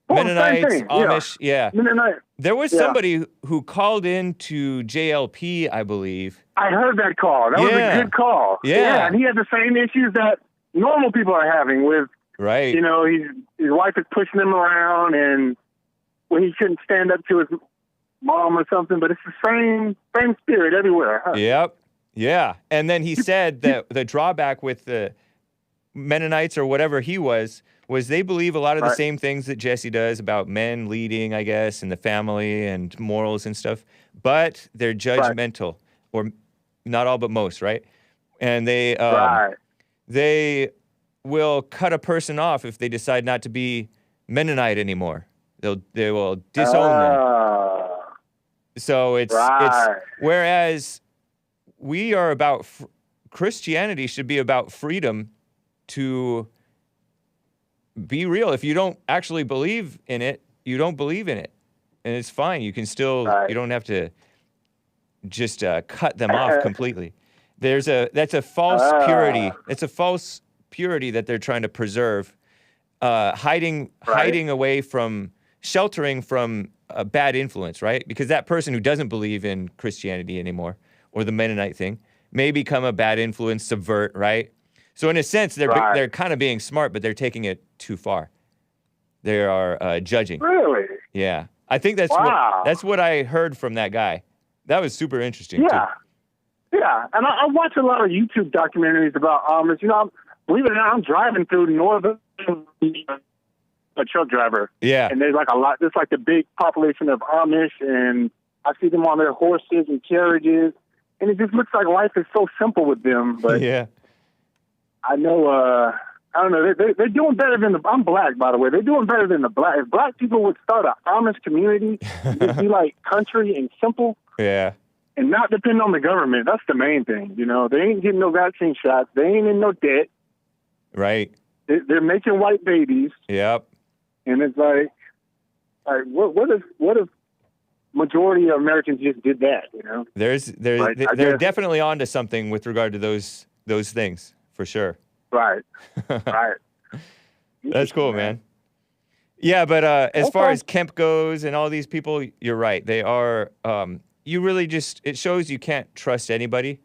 Mennonites, Amish, Mennonite. There was somebody who called in to JLP, I believe. I heard that call. That was a good call. Yeah. And he had the same issues that normal people are having with, right. His wife is pushing him around, and he shouldn't stand up to his mom or something, but it's the same spirit everywhere. Huh? Yep. Yeah. And then he said that the drawback with the Mennonites or whatever he was they believe a lot of the same things that Jesse does about men leading, I guess, and the family and morals and stuff, but they're judgmental, or not all but most, right? And they will cut a person off if they decide not to be Mennonite anymore. They will disown them. So it's whereas we are about Christianity should be about freedom to be real. If you don't actually believe in it, you don't believe in it. And it's fine. You can still, you don't have to just cut them off completely. That's a false purity. It's a false purity that they're trying to preserve, hiding away from, sheltering from a bad influence, right? Because that person who doesn't believe in Christianity anymore, or the Mennonite thing, may become a bad influence, subvert, right? So in a sense, they're Right. they're kind of being smart, but they're taking it too far. They are judging. Really? Yeah, I think that's Wow. what I heard from that guy. That was super interesting. Yeah. Yeah. And I watch a lot of YouTube documentaries about Amish. You know, believe it or not, I'm driving through northern a truck driver. Yeah. And there's like a lot, there's like the big population of Amish, and I see them on their horses and carriages. And it just looks like life is so simple with them. But Yeah. I know, I don't know, they're doing better than I'm black, by the way. They're doing better than the black. If black people would start an Amish community, it'd be like country and simple. Yeah. And not depend on the government. That's the main thing. You know, they ain't getting no vaccine shots. They ain't in no debt. Right. They're making white babies. Yep. And it's like what if majority of Americans just did that? You know, They're definitely onto something with regard to those things for sure. Right. Right. That's cool, man. Yeah, but as far as Kemp goes and all these people, you're right. They are. You really it shows you can't trust anybody,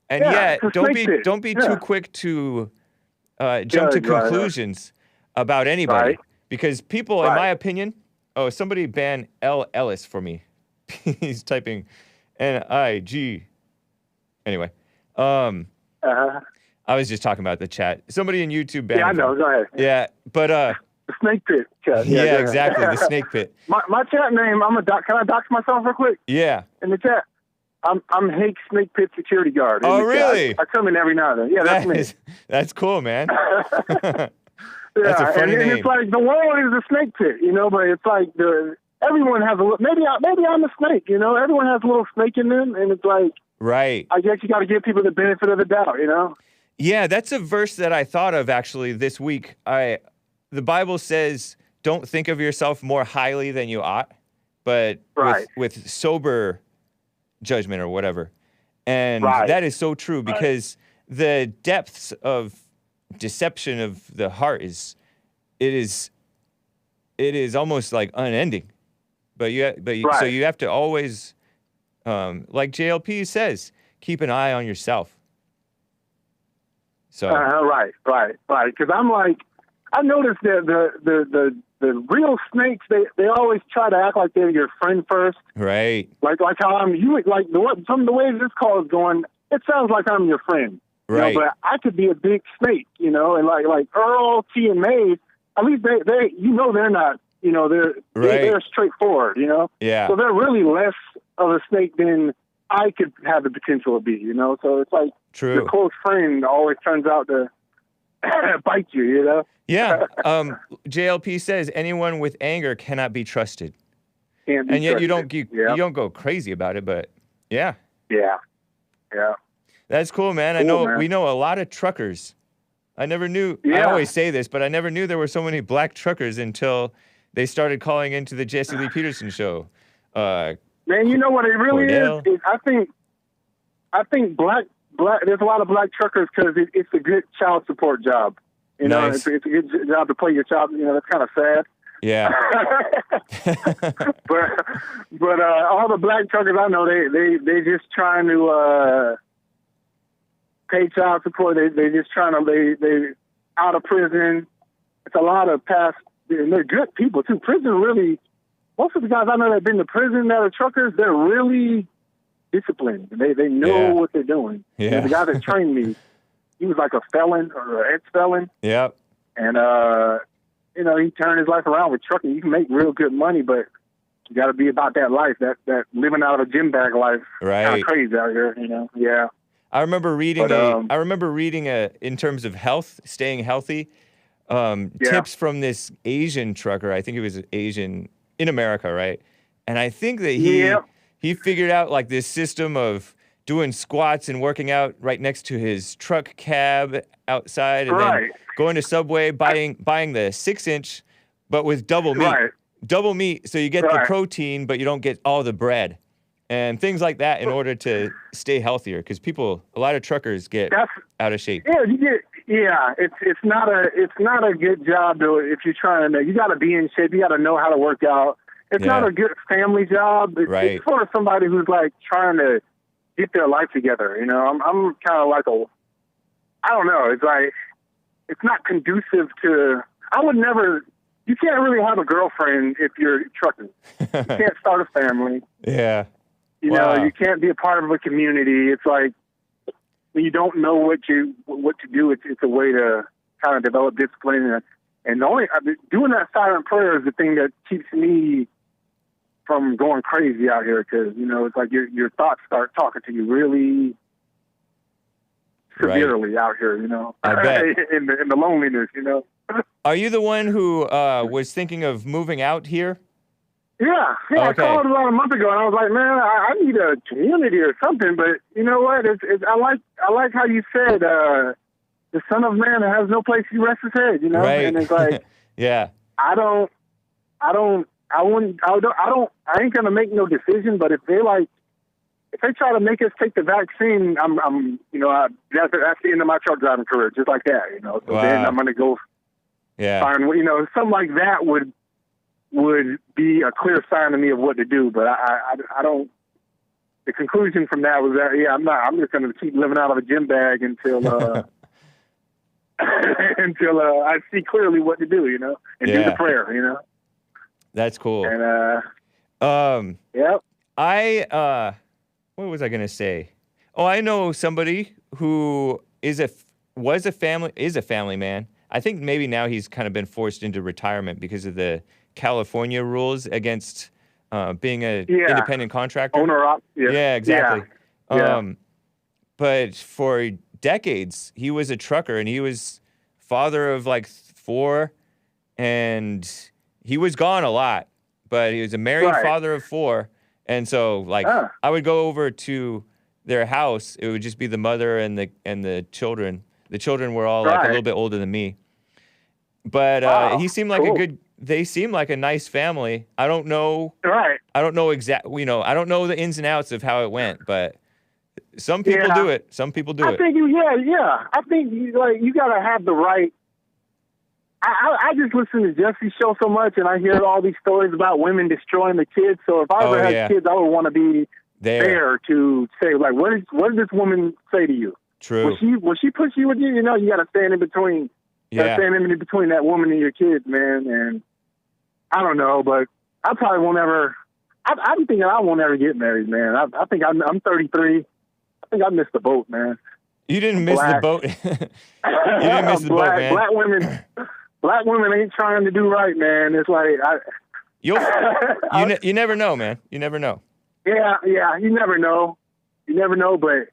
and yet don't be too quick to jump to conclusions about anybody, Right. because people, in my opinion, somebody ban L. Ellis for me. He's typing N-I-G. Anyway, I was just talking about the chat. Somebody in YouTube banned. Yeah, I know. Go ahead. Yeah, but the snake pit chat. yeah, go ahead. exactly, the snake pit. My chat name. Can I dox myself real quick? Yeah. In the chat, I'm Hake Snake Pit security guard. Oh, really? I come in every now and then. Yeah, that's me. That's cool, man. Yeah, That's a funny and name. it's like the world is a snake pit, you know. But it's like everyone has maybe I'm a snake, you know. Everyone has a little snake in them, and it's like, right. I guess you got to give people the benefit of the doubt, you know. Yeah, that's a verse that I thought of actually this week. The Bible says, "Don't think of yourself more highly than you ought, but with sober judgment," or whatever. And that is so true, because the depths of deception of the heart is almost like unending. So you have to always, like JLP says, keep an eye on yourself. So right. Because I'm like, I noticed that the real snakes, they always try to act like they're your friend first. Right. Like how some of the ways this call is going, it sounds like I'm your friend. Right. You know, but I could be a big snake, you know, and like Earl, T, and Mays, at least they they're not, you know, they're straightforward, you know. Yeah. So they're really less of a snake than I could have the potential to be, you know. So it's like your close friend always turns out to bite you, you know. Yeah. JLP says anyone with anger cannot be trusted. Can't be and yet trusted. you don't go crazy about it, but yeah. Yeah. That's cool, man. We know a lot of truckers. I never knew. I always say this, but I never knew there were so many black truckers until they started calling into the Jesse Lee Peterson show. Man, you know what it really is? I think black. There's a lot of black truckers because it's a good child support job. You know, it's a good job to play your child. You know, that's kind of sad. Yeah. but all the black truckers I know, they just trying to pay child support. They just trying to they out of prison. It's a lot of past. And they're good people too. Prison really. Most of the guys I know that have been to prison that are truckers, they're really disciplined. They know what they're doing. Yeah. And the guy that trained me, he was like a felon or an ex-felon. Yep. And you know, he turned his life around with trucking. You can make real good money, but you got to be about that life, that living out of a gym bag life. Right. Kind of crazy out here, you know. Yeah. I remember reading in terms of health, staying healthy, tips from this Asian trucker. I think it was Asian in America, right? And I think that he figured out like this system of doing squats and working out right next to his truck cab outside, and then going to Subway, buying the 6-inch, but with double meat, so you get the protein, but you don't get all the bread, and things like that in order to stay healthier. Because a lot of truckers get out of shape. Yeah, you get. Yeah, it's not a good job though. If you're trying to, you got to be in shape. You got to know how to work out. It's not a good family job. It's for somebody who's like trying to get their life together. You know, I'm kind of like I don't know. It's like, it's not conducive to, you can't really have a girlfriend if you're trucking. You can't start a family. Yeah. You know, you can't be a part of a community. It's like, when you don't know what to do, it's a way to kind of develop discipline. And doing that silent prayer is the thing that keeps me from going crazy out here, because, you know, it's like your thoughts start talking to you really severely out here, you know, I bet. in the loneliness, you know. Are you the one who was thinking of moving out here? Yeah. Okay. I called about a month ago, and I was like, man, I need a community or something. But you know what? I like how you said the Son of Man has no place to rest his head. You know, Right. and it's like, yeah. I ain't gonna make no decision. But if they try to make us take the vaccine, that's the end of my truck driving career, just like that. You know, so then I'm gonna go find, you know, something like that would be a clear sign to me of what to do. But I don't. The conclusion from that was that I'm just going to keep living out of a gym bag until until I see clearly what to do, you know, and do the prayer, you know. That's cool. And yep. What was I going to say? Oh, I know somebody who is a family man. I think maybe now he's kind of been forced into retirement because of the California rules against being an independent contractor. Owner-op. Yeah, exactly. Yeah. But for decades, he was a trucker, and he was father of like 4, and he was gone a lot, but he was a married father of 4. And so, like, I would go over to their house. It would just be the mother and the children. The children were all like a little bit older than me. But he seemed like they seem like a nice family. I don't know. Right. I don't know exactly. You know, I don't know the ins and outs of how it went, but some people do it. Some people do it. I think I think you gotta have the right. I just listen to Jesse's show so much, and I hear all these stories about women destroying the kids. So if I ever had kids, I would want to be there to say, like, what did this woman say to you? True. Was she pushy with you? You know, you got to stand in between. Stand in between that woman and your kids, man. And I don't know, but I probably won't ever. I'm thinking I won't ever get married, man. I think I'm 33. I think I missed the boat, man. You didn't miss the boat. You didn't miss the boat, man. Black women ain't trying to do right, man. It's like you never know, man. You never know. Yeah, you never know. You never know, but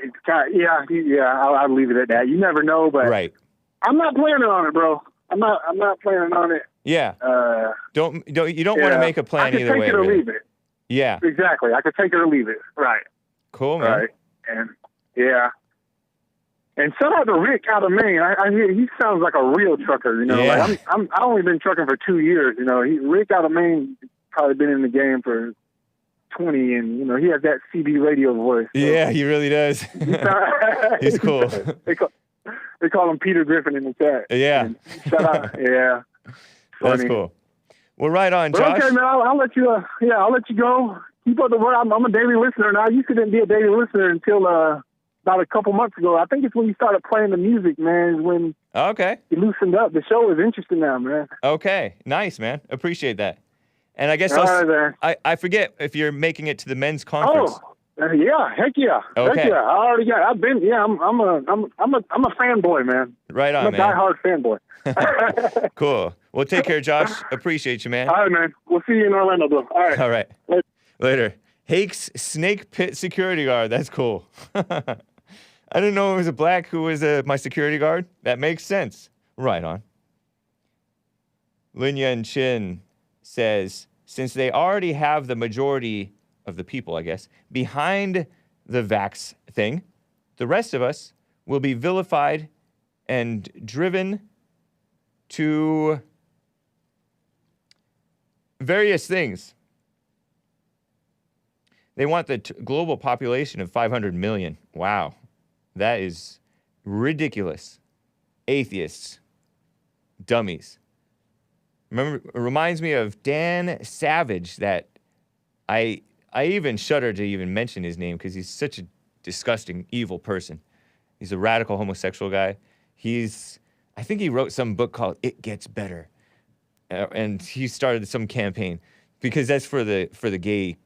it's kind of, I'll leave it at that. You never know, but I'm not planning on it, bro. I'm not planning on it. Yeah. You don't want to make a plan either way. I can take it or leave it. Yeah. Exactly. I could take it or leave it. Right. Cool, man. Right. And and shout out to Rick out of Maine. I hear he sounds like a real trucker. You know, like I've only been trucking for 2 years. You know, Rick out of Maine probably been in the game for 20, and you know he has that CB radio voice. So. Yeah, he really does. He's cool. They call him Peter Griffin in the chat. Yeah. And shout out. Yeah. That's cool. Well, right on, Josh. Okay, man. I'll let you. I'll let you go. Keep up the word. I'm a daily listener now. I used to didn't be a daily listener until about a couple months ago. I think it's when you started playing the music, man. Is when you loosened up. The show is interesting now, man. Okay, nice, man. Appreciate that. And I guess I forget if you're making it to the men's conference. Yeah, heck yeah. Okay. Heck yeah. I already got. I've been. Yeah, I'm a fanboy, man. Right on, I'm a diehard fanboy. Cool. Well, take care, Josh. Appreciate you, man. All right, man. We'll see you in Orlando, bro. All right. All right. Later. Hake's snake pit security guard. That's cool. I didn't know it was a black who was my security guard. That makes sense. Right on. Lin Yan Chin says, since they already have the majority of the people, I guess, behind the Vaxx thing, the rest of us will be vilified and driven to various things. They want the global population of 500 million. Wow. That is ridiculous. Atheists. Dummies. Remember, it reminds me of Dan Savage that I even shudder to even mention his name because he's such a disgusting, evil person. He's a radical homosexual guy. I think he wrote some book called It Gets Better. And he started some campaign because that's for the gay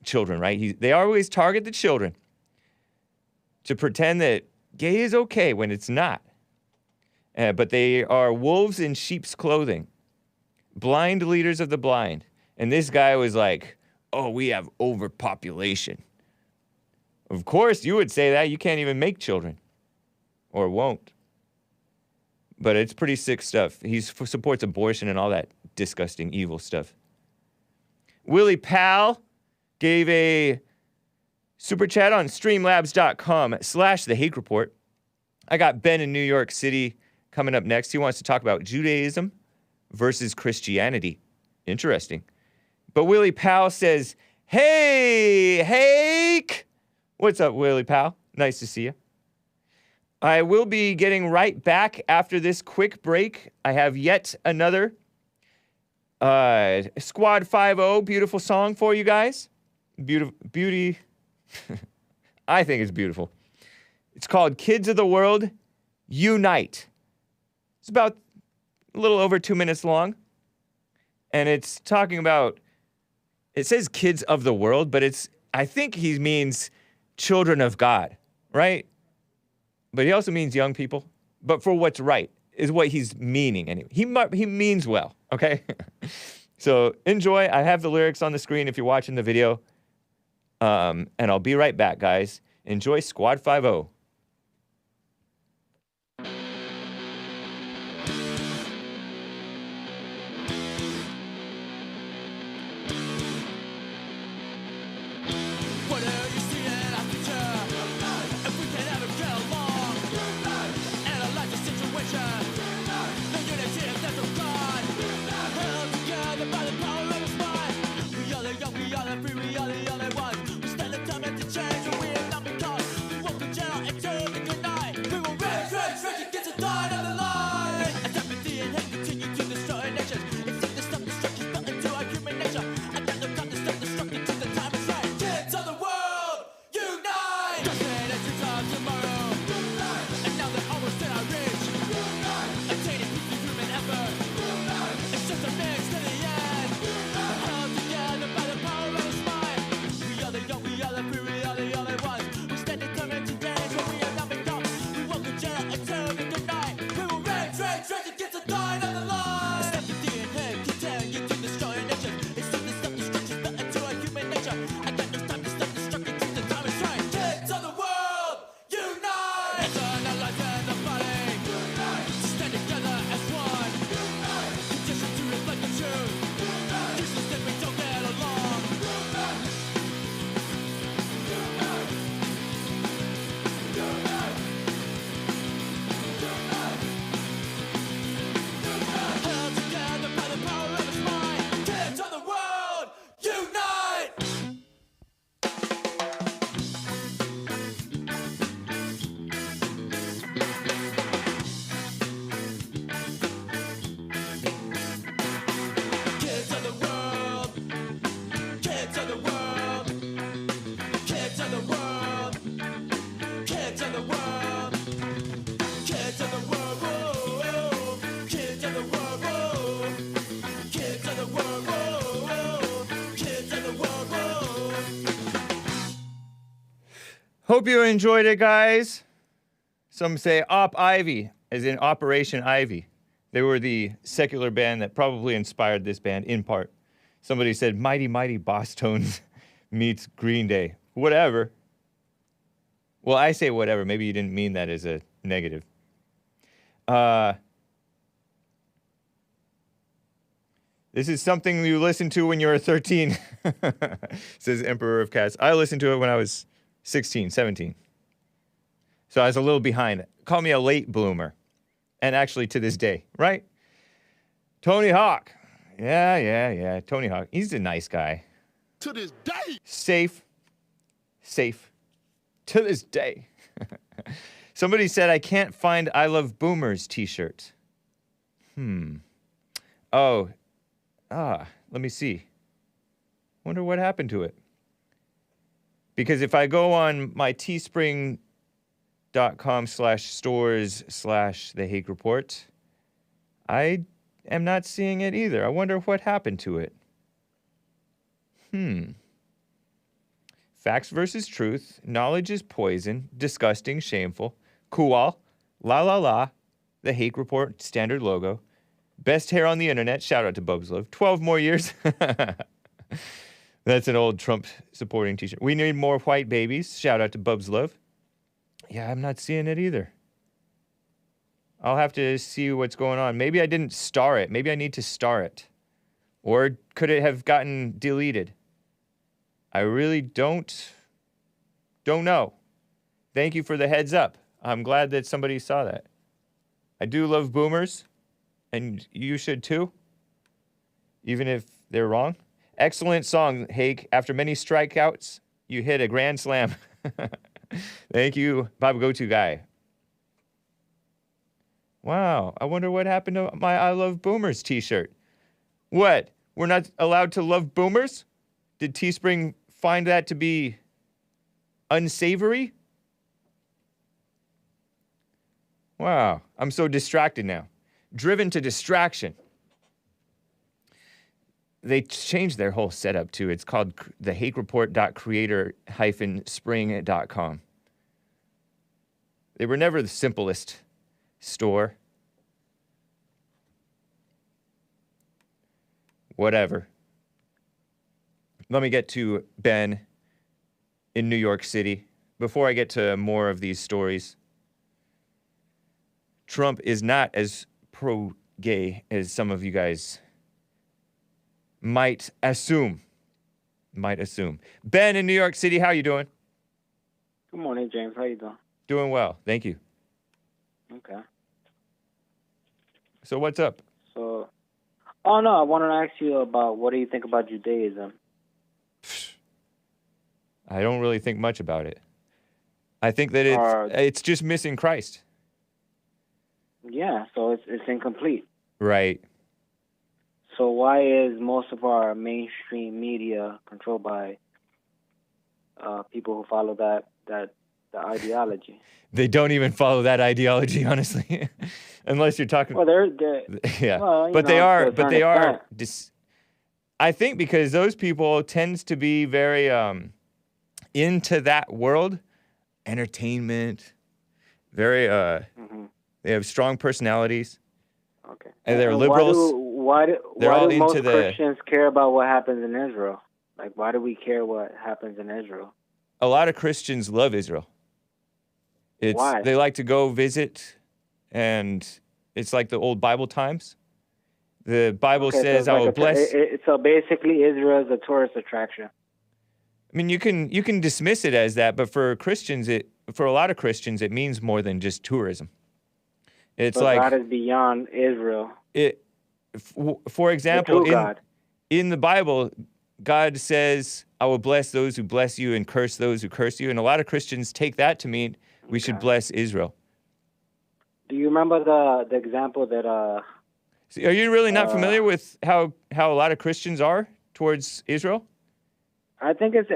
children, right? They always target the children to pretend that gay is okay when it's not. But they are wolves in sheep's clothing, blind leaders of the blind. And this guy was like, oh, we have overpopulation. Of course, you would say that. You can't even make children. Or won't. But it's pretty sick stuff. He supports abortion and all that disgusting, evil stuff. Willie Powell gave a super chat on streamlabs.com/the Hake Report. I got Ben in New York City coming up next. He wants to talk about Judaism versus Christianity. Interesting. But Willie Powell says, hey, Hake! What's up, Willie Powell? Nice to see you. I will be getting right back after this quick break. I have yet another Squad 5-0 beautiful song for you guys. Beauty. I think it's beautiful. It's called Kids of the World Unite. It's about a little over 2 minutes long. And it's talking about, it says kids of the world, but I think he means children of God, right? But he also means young people. But for what's right is what he's meaning anyway. He means well, okay? So enjoy. I have the lyrics on the screen if you're watching the video. And I'll be right back, guys. Enjoy Squad 5-0. Hope you enjoyed it, guys. Some say Op Ivy, as in Operation Ivy. They were the secular band that probably inspired this band, in part. Somebody said, Mighty Mighty Boss Tones meets Green Day. Whatever. Well, I say whatever. Maybe you didn't mean that as a negative. This is something you listen to when you're 13, says Emperor of Cats. I listened to it when I was 16, 17. So I was a little behind. Call me a late bloomer. And actually to this day, right? Tony Hawk. Yeah. Tony Hawk. He's a nice guy. To this day. Safe. To this day. Somebody said, I can't find I Love Boomers t-shirt. Let me see. Wonder what happened to it. Because if I go on my teespring.com facebook.com/stores/the Hake Report. I am not seeing it either. I wonder what happened to it. Facts versus truth. Knowledge is poison. Disgusting. Shameful. Cool. La la la. The Hake Report standard logo. Best hair on the internet. Shout out to Bubs Love. 12 more years. That's an old Trump supporting t-shirt. We need more white babies. Shout out to Bubs Love. Yeah, I'm not seeing it either. I'll have to see what's going on. Maybe I didn't star it. Maybe I need to star it. Or could it have gotten deleted? I really don't know. Thank you for the heads up. I'm glad that somebody saw that. I do love boomers, and you should too, even if they're wrong. Excellent song, Hake. After many strikeouts, you hit a grand slam. Thank you, Bible Go-To Guy. Wow, I wonder what happened to my I Love Boomers t-shirt. What? We're not allowed to love boomers? Did Teespring find that to be unsavory? Wow, I'm so distracted now. Driven to distraction. They changed their whole setup too. It's called the hakereport.creator-spring.com. They were never the simplest store. Whatever. Let me get to Ben in New York City. Before I get to more of these stories, Trump is not as pro-gay as some of you guys might assume. Ben in New York City, how you doing? Good morning, James. How you doing? Doing well, thank you. Okay. So what's up? So, I wanted to ask you about what do you think about Judaism? I don't really think much about it. I think that it's just missing Christ. Yeah, so it's incomplete. Right. So why is most of our mainstream media controlled by people who follow the ideology? They don't even follow that ideology, honestly, unless you're talking. Well, they're yeah, well, but they are. I think because those people tends to be very into that world, entertainment, very They have strong personalities. Okay. And they're liberals. Why do most Christians care about what happens in Israel? Like, why do we care what happens in Israel? A lot of Christians love Israel. Why? They like to go visit, and it's like the old Bible times. The Bible says, "I will bless." So basically, Israel is a tourist attraction. I mean, you can dismiss it as that, but for Christians, for a lot of Christians, it means more than just tourism. It's so like God is beyond Israel. For example, in the Bible, God says, "I will bless those who bless you and curse those who curse you," and a lot of Christians take that to mean we should bless Israel. Do you remember the example that? Are you really not familiar with how a lot of Christians are towards Israel? I think it's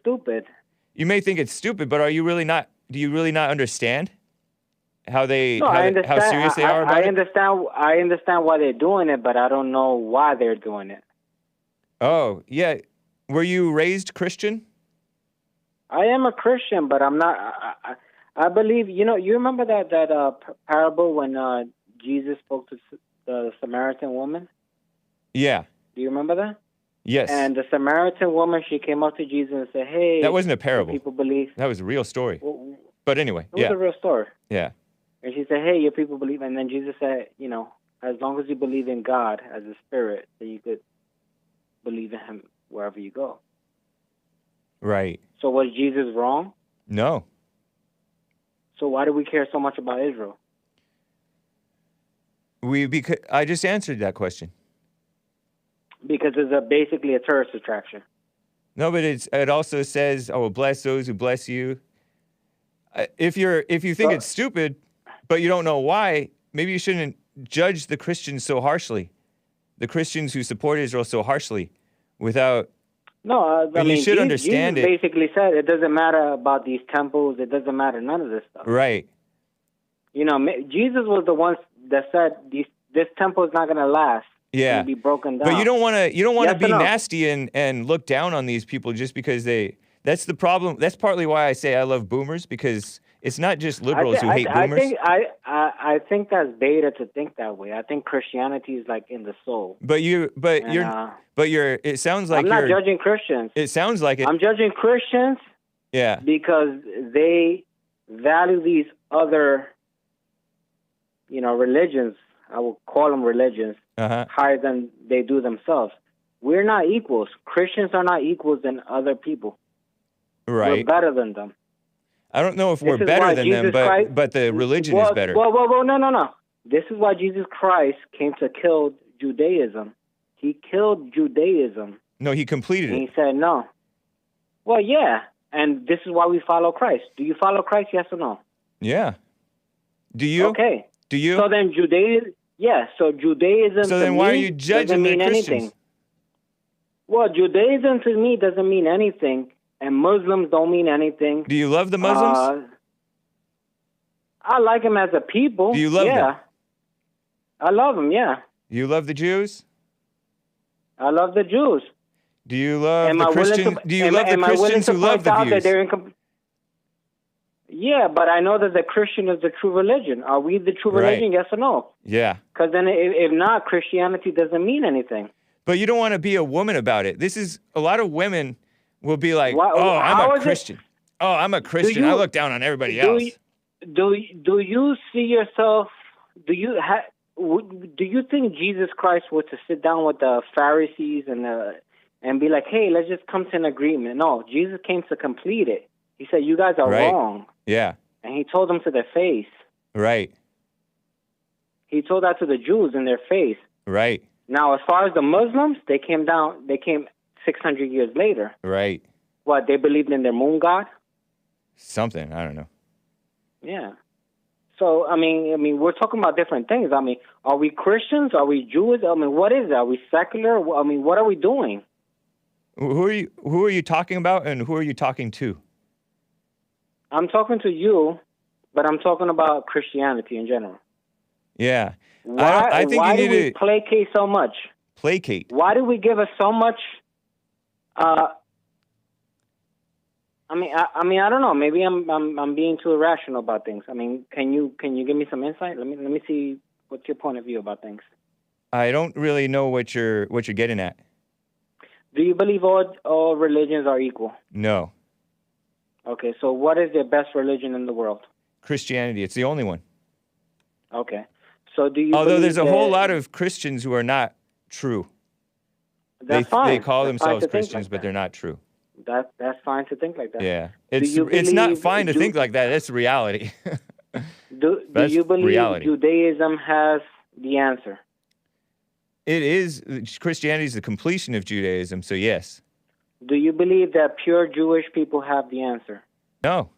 stupid. You may think it's stupid, but are you really not? Do you really not understand how serious they are about it? I understand why they're doing it, but I don't know why they're doing it. Oh, yeah. Were you raised Christian? I am a Christian, but I'm not. I believe, you remember that parable when Jesus spoke to the Samaritan woman? Yeah. Do you remember that? Yes. And the Samaritan woman, she came up to Jesus and said, "Hey." That wasn't a parable. People believe. That was a real story. But anyway, it was a real story. Yeah. And she said, "Hey, your people believe." And then Jesus said, as long as you believe in God as a spirit, then you could believe in him wherever you go. Right. So was Jesus wrong? No. So why do we care so much about Israel? Because I just answered that question. Because it's basically a tourist attraction. No, but it also says, "I will bless those who bless you." If you think it's stupid, but you don't know why, maybe you shouldn't judge the Christians so harshly, the Christians who support Israel so harshly, without No, But you should understand Jesus it. basically said it doesn't matter about these temples. It doesn't matter none of this stuff. Right. You know, Jesus was the one that said this temple is not going to last. Yeah. It'll be broken down. But you don't want to Yes be or no? nasty and look down on these people just because that's the problem. That's partly why I say I love boomers, because it's not just liberals who hate boomers. I think that's beta to think that way. I think Christianity is like in the soul. It sounds like I'm not judging Christians. It sounds like it. I'm judging Christians Yeah. because they value these other, religions. I will call them religions higher than they do themselves. We're not equals. Christians are not equals than other people. Right. We're better than them. I don't know if we're better than them, but the religion is better. Well, no. This is why Jesus Christ came to kill Judaism. He killed Judaism. No, he completed And it. he said no. Well, yeah. And this is why we follow Christ. Do you follow Christ, yes or no? Yeah. Do you? Okay. Do you? So then Judaism, so Judaism So to then why me are you judging doesn't the mean Christians? anything. Well, Judaism to me doesn't mean anything, and Muslims don't mean anything. Do you love the Muslims? I like them as a people. Do you love them? I love them, yeah. You love the Jews? I love the Jews. Do you love the Christians? Do you love the Christians who love the Jews? Yeah, but I know that the Christian is the true religion. Are we the true religion, yes or no? Yeah. Because then if not, Christianity doesn't mean anything. But you don't want to be a woman about it. This is, a lot of women will be like, I'm a Christian. Oh, I'm a Christian. I look down on everybody else. Do you see yourself, do you think Jesus Christ were to sit down with the Pharisees and be like, hey, let's just come to an agreement? No, Jesus came to complete it. He said, you guys are wrong. Yeah. And he told them to their face. Right. He told that to the Jews in their face. Right. Now, as far as the Muslims, they came 600 years later. Right. What, they believed in their moon god? Something, I don't know. Yeah. So, I mean, we're talking about different things. I mean, are we Christians? Are we Jews? I mean, what is that? Are we secular? I mean, what are we doing? Who are you talking about, and who are you talking to? I'm talking to you, but I'm talking about Christianity in general. Yeah. Why do we placate so much? Placate? Why do we give us so much? I don't know. Maybe I'm being too irrational about things. I mean, can you give me some insight? Let me see what's your point of view about things. I don't really know what you're getting at. Do you believe all religions are equal? No. Okay, so what is the best religion in the world? Christianity. It's the only one. Okay. So do you Although there's a whole lot of Christians who are not true. That's fine. They call That's themselves fine to think Christians, like but they're not true. That's fine to think like that. Yeah. It's not fine to think like that. That's reality. Do you believe reality. Judaism has the answer? It is. Christianity is the completion of Judaism, so yes. Do you believe that pure Jewish people have the answer? No.